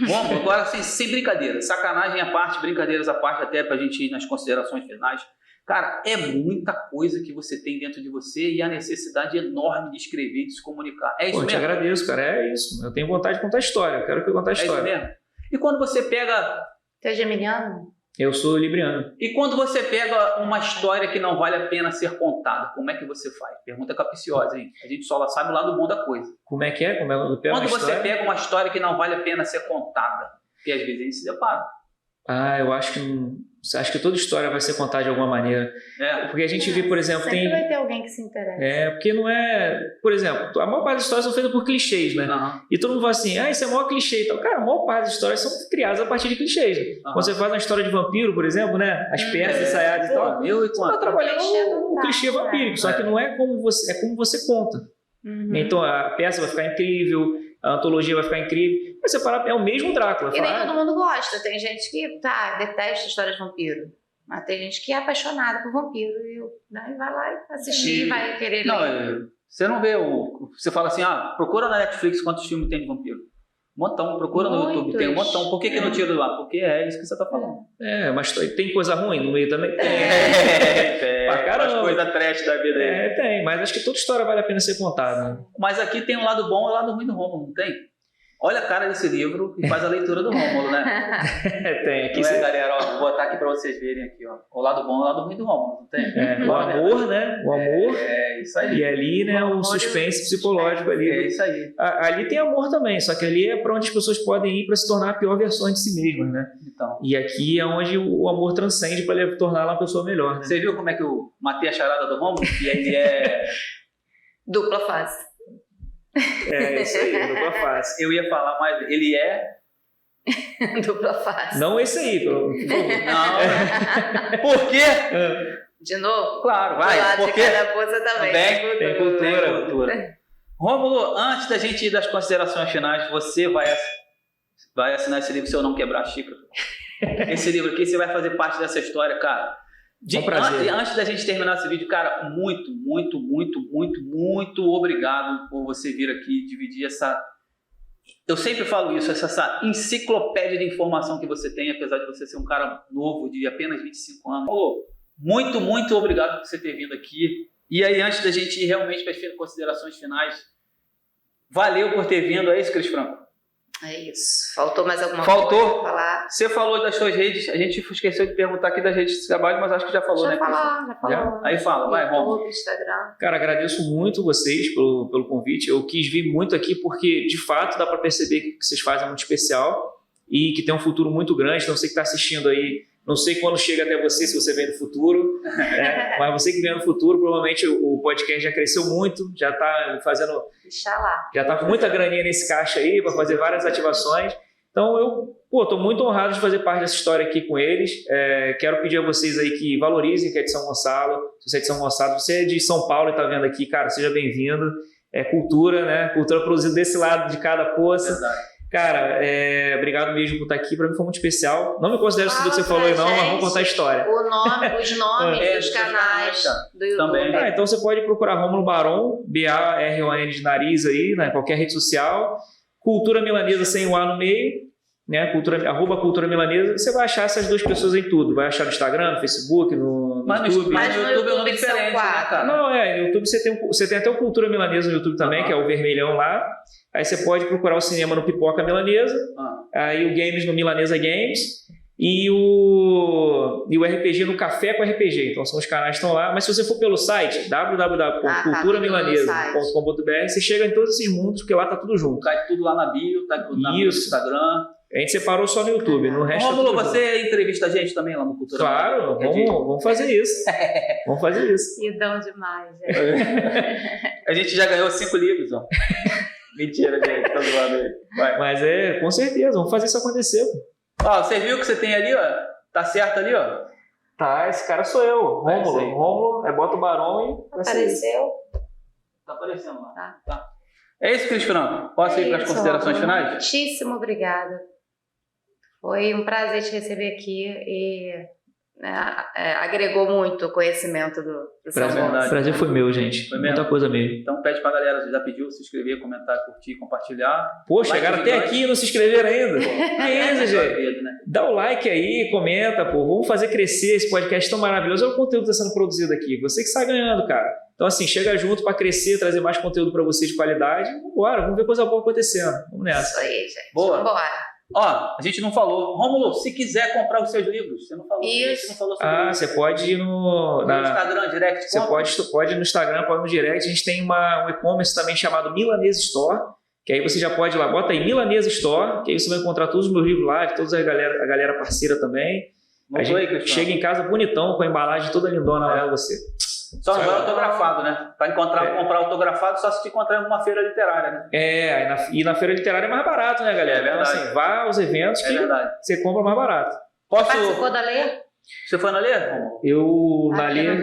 Vamos, agora assim, sem brincadeira. Sacanagem à parte, brincadeiras à parte, até pra gente ir nas considerações finais. Cara, é muita coisa que você tem dentro de você e a necessidade enorme de escrever, de se comunicar. É isso mesmo? Eu te agradeço, cara. É isso. Eu tenho vontade de contar a história. Eu quero contar a história. É isso mesmo? E quando você pega... Você é geminiano? Eu sou libriano. E quando você pega uma história que não vale a pena ser contada, como é que você faz? Pergunta capiciosa, hein? A gente só sabe o lado bom da coisa. Como é que é? Quando você pega uma história que não vale a pena ser contada, porque às vezes a gente se depara. Eu acho que toda história vai ser contada de alguma maneira. Porque a gente vê, por exemplo, sempre vai ter alguém que se interessa. Porque não é... Por exemplo, a maior parte das histórias são feitas por clichês, né? E todo mundo fala assim, isso é o maior clichê. Então, cara, a maior parte das histórias são criadas a partir de clichês. Quando você faz uma história de vampiro, por exemplo, né? As peças ensaiadas e tal, você tá trabalhando o clichê vampírico, só que não é como você conta. Então, a peça vai ficar incrível, a antologia vai ficar incrível. Mas você parar, é o mesmo Drácula. E nem todo mundo gosta. Tem gente que detesta história de vampiro. Mas tem gente que é apaixonada por vampiro e vai lá e assistir, vai querer ler. Você não vê você fala assim, procura na Netflix quantos filmes tem de vampiro. Montão, procura no YouTube, tem um montão. Por que não tira do lá? Porque é isso que você tá falando. Mas tem coisa ruim no meio também? Tem. As coisas trash da vida aí. Tem, mas acho que toda história vale a pena ser contada. Mas aqui tem um lado bom e um lado ruim do Rômulo, não tem? Olha a cara desse livro e faz a leitura do Rômulo, né? Tem. Aqui galera, vou botar aqui pra vocês verem aqui, ó. O lado bom e o lado ruim do Rômulo, não tem? O amor, né? O amor. É isso aí. E ali, né, o suspense psicológico ali. É isso aí. Ali tem amor também, só que ali é pra onde as pessoas podem ir pra se tornar a pior versão de si mesmas, né? Então. E aqui é onde o amor transcende pra tornar uma pessoa melhor, né? Você viu como é que eu matei a charada do Rômulo? Que ele é... dupla face. Isso aí, dupla face. Eu ia falar mais, ele é... dupla face. Não esse aí, Não. Por quê? De novo? Claro, vai. Por quê? Também. Tem cultura. Rômulo, antes da gente ir das considerações finais, você vai assinar esse livro se eu não quebrar a xícara. Esse livro aqui, você vai fazer parte dessa história, cara. Antes da gente terminar esse vídeo, cara, muito obrigado por você vir aqui dividir essa... Eu sempre falo isso, essa enciclopédia de informação que você tem, apesar de você ser um cara novo, de apenas 25 anos. Muito obrigado por você ter vindo aqui. E aí, antes da gente ir realmente para as considerações finais, valeu por ter vindo. É isso, Cris Franco? É isso. Faltou mais alguma coisa pra falar? Você falou das suas redes, a gente esqueceu de perguntar aqui das redes de trabalho, mas acho que já falou, né? Já falou. Aí fala, vai, Rômulo. Instagram. Cara, agradeço muito vocês pelo convite. Eu quis vir muito aqui porque, de fato, dá para perceber que o que vocês fazem é muito especial e que tem um futuro muito grande. Então, você que está assistindo aí, não sei quando chega até você, se você vem do futuro, né? Mas você que vem do futuro, provavelmente o podcast já cresceu muito, já está fazendo... Inxalá. Já está com muita graninha nesse caixa aí para fazer várias ativações. Então eu tô muito honrado de fazer parte dessa história aqui com eles. Quero pedir a vocês aí que valorizem que é de São Gonçalo. Se você é de São Gonçalo, você é de São Paulo e está vendo aqui, cara, seja bem-vindo. É cultura, né? Cultura produzida desse lado de cada poça. Exato. Cara, obrigado mesmo por estar aqui. Para mim foi muito especial. Não me considero tudo que você falou aí, não, mas vamos contar a história. Os nomes dos canais do YouTube. Também. Então você pode procurar Rômulo Baron, B-A-R-O-N de nariz aí, né? Qualquer rede social. Cultura Milanesa sem o A no meio, né? @Cultura Milanesa. Você vai achar essas duas pessoas em tudo. Vai achar no Instagram, no Facebook, no YouTube. Mas no YouTube é um nome diferente, né, cara? Não, no YouTube você tem até o Cultura Milanesa no YouTube também, que é o vermelhão lá. Aí você pode procurar o cinema no Pipoca Milanesa, aí o Games no Milanesa Games e o RPG no Café com RPG. Então são os canais que estão lá. Mas se você for pelo site, www.culturamilanesa.com.br, você chega em todos esses mundos, porque lá tá tudo junto. Cai tudo lá na bio, tá tudo no Instagram. A gente separou só no YouTube, no resto... Rômulo, você entrevista a gente também lá no Cultura? Claro, vamos fazer isso. Vamos fazer isso. E dão demais, A gente já ganhou 5 livros, ó. Mentira, gente, tá zoando aí. Vai. Mas com certeza, vamos fazer isso acontecer. Ó, você viu o que você tem ali, ó? Tá certo ali, ó? Tá, esse cara sou eu, Rômulo. Rômulo, bota o Barão e... Apareceu? Tá aparecendo lá. Tá. É isso, Cris Franco. Posso ir para as considerações finais? Muitíssimo obrigada. Foi um prazer te receber aqui e agregou muito o conhecimento do São Gonçalo. O prazer foi meu, gente. Foi muita coisa mesmo. Então pede pra galera, você já pediu, se inscrever, comentar, curtir, compartilhar. Pô, chegaram até aqui e não se inscreveram ainda. É isso, gente. Né? Dá o like aí, comenta, pô. Vamos fazer crescer esse podcast tão maravilhoso. Olha o conteúdo que está sendo produzido aqui. Você que está ganhando, cara. Então, assim, chega junto para crescer, trazer mais conteúdo para vocês de qualidade. Vambora, vamos ver coisa boa acontecendo. Vamos nessa. Isso aí, gente. Boa. Vambora. Ó, a gente não falou. Rômulo, se quiser comprar os seus livros, você não falou. Isso. Você não falou sobre isso. Você pode ir no Instagram, direct. Você pode ir no Instagram, pode ir no direct. A gente tem um e-commerce também chamado Milanesa Store, que aí você já pode ir lá, bota aí Milanesa Store, que aí você vai encontrar todos os meus livros lá, toda a galera parceira também. A gente chega em casa bonitão, com a embalagem toda lindona lá pra você. Só não vai autografado, né? Para comprar autografado só se te encontrar em uma feira literária, né? E na feira literária é mais barato, né, galera? É verdade. Então, assim, vá aos eventos que você compra mais barato. Participou da Lê? Você foi na Lê? Eu na Lê.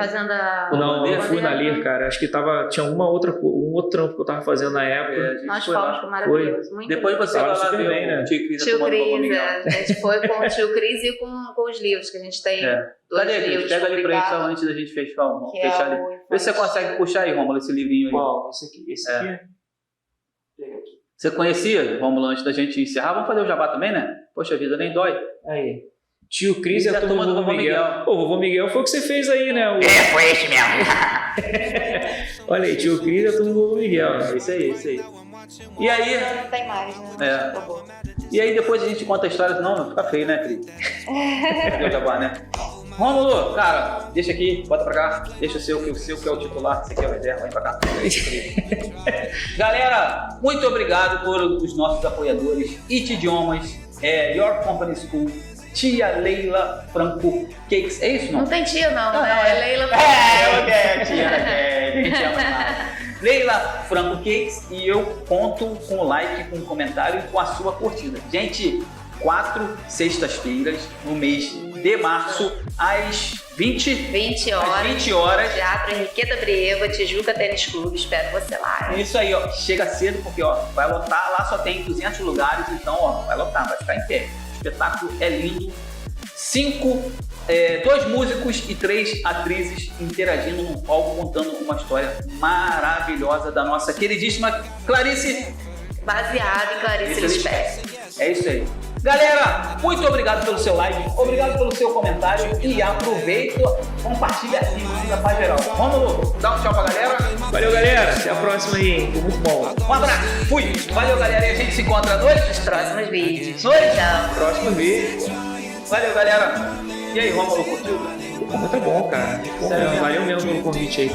Não, eu fui na Lê, cara. Acho que tinha um outro trampo que eu tava fazendo na época. Nós fomos, foi maravilhoso. Muito depois você vai lá ver bem, né? Tio Cris, a gente foi com o Tio Cris e com os livros que a gente tem. Cadê, Cris? Pega ali pra gente antes da gente fechar ali. Vê se você consegue puxar aí, Rômulo, esse livrinho aí. Qual? Esse aqui? Você conhecia, Rômulo, antes da gente encerrar? Vamos fazer o jabá também, né? Poxa vida, nem dói. Aí. Tio Cris e a turma do Vovô Miguel. Pô, o Vovô Miguel foi o que você fez aí, né? Foi esse mesmo. Olha aí, Tio Cris e a turma do Vovô Miguel. Isso aí. E aí... Não tem mais, né? E aí depois a gente conta a história, não fica feio, né, Cris? Deu jabá, né? Rômulo, cara, deixa aqui, bota pra cá, deixa o seu que é o titular, esse aqui é o reserva, vem pra cá. Galera, muito obrigado por os nossos apoiadores, It Idiomas, Your Company School, Tia Leila Franco Cakes, é isso, não? Não tem tia, não, né? É Leila Franco. Tia, Leila Franco Cakes, e eu conto com o like, com o comentário e com a sua curtida. Gente, 4 sextas-feiras no mês de março, às 20 horas. Teatro Henriqueta Brieva, Tijuca Tênis Clube, espero você lá. Isso aí, ó, chega cedo porque ó, vai lotar, lá só tem 200 lugares, então ó, vai lotar, vai ficar em pé. O espetáculo é lindo. 2 músicos e 3 atrizes interagindo num palco, contando uma história maravilhosa da nossa queridíssima Clarice. Baseado em Clarice Lispector. É isso aí. Galera, muito obrigado pelo seu like, obrigado pelo seu comentário e aproveita, compartilha e manda pra geral. Rômulo, dá um tchau pra galera. Valeu, galera. Até a próxima aí. Foi muito bom. Um abraço. Fui. Valeu, galera. E a gente se encontra nos próximos vídeos. Próximo vídeo. Valeu, galera. E aí, Rômulo, curtiu? Muito bom, cara. Valeu mesmo pelo convite aí.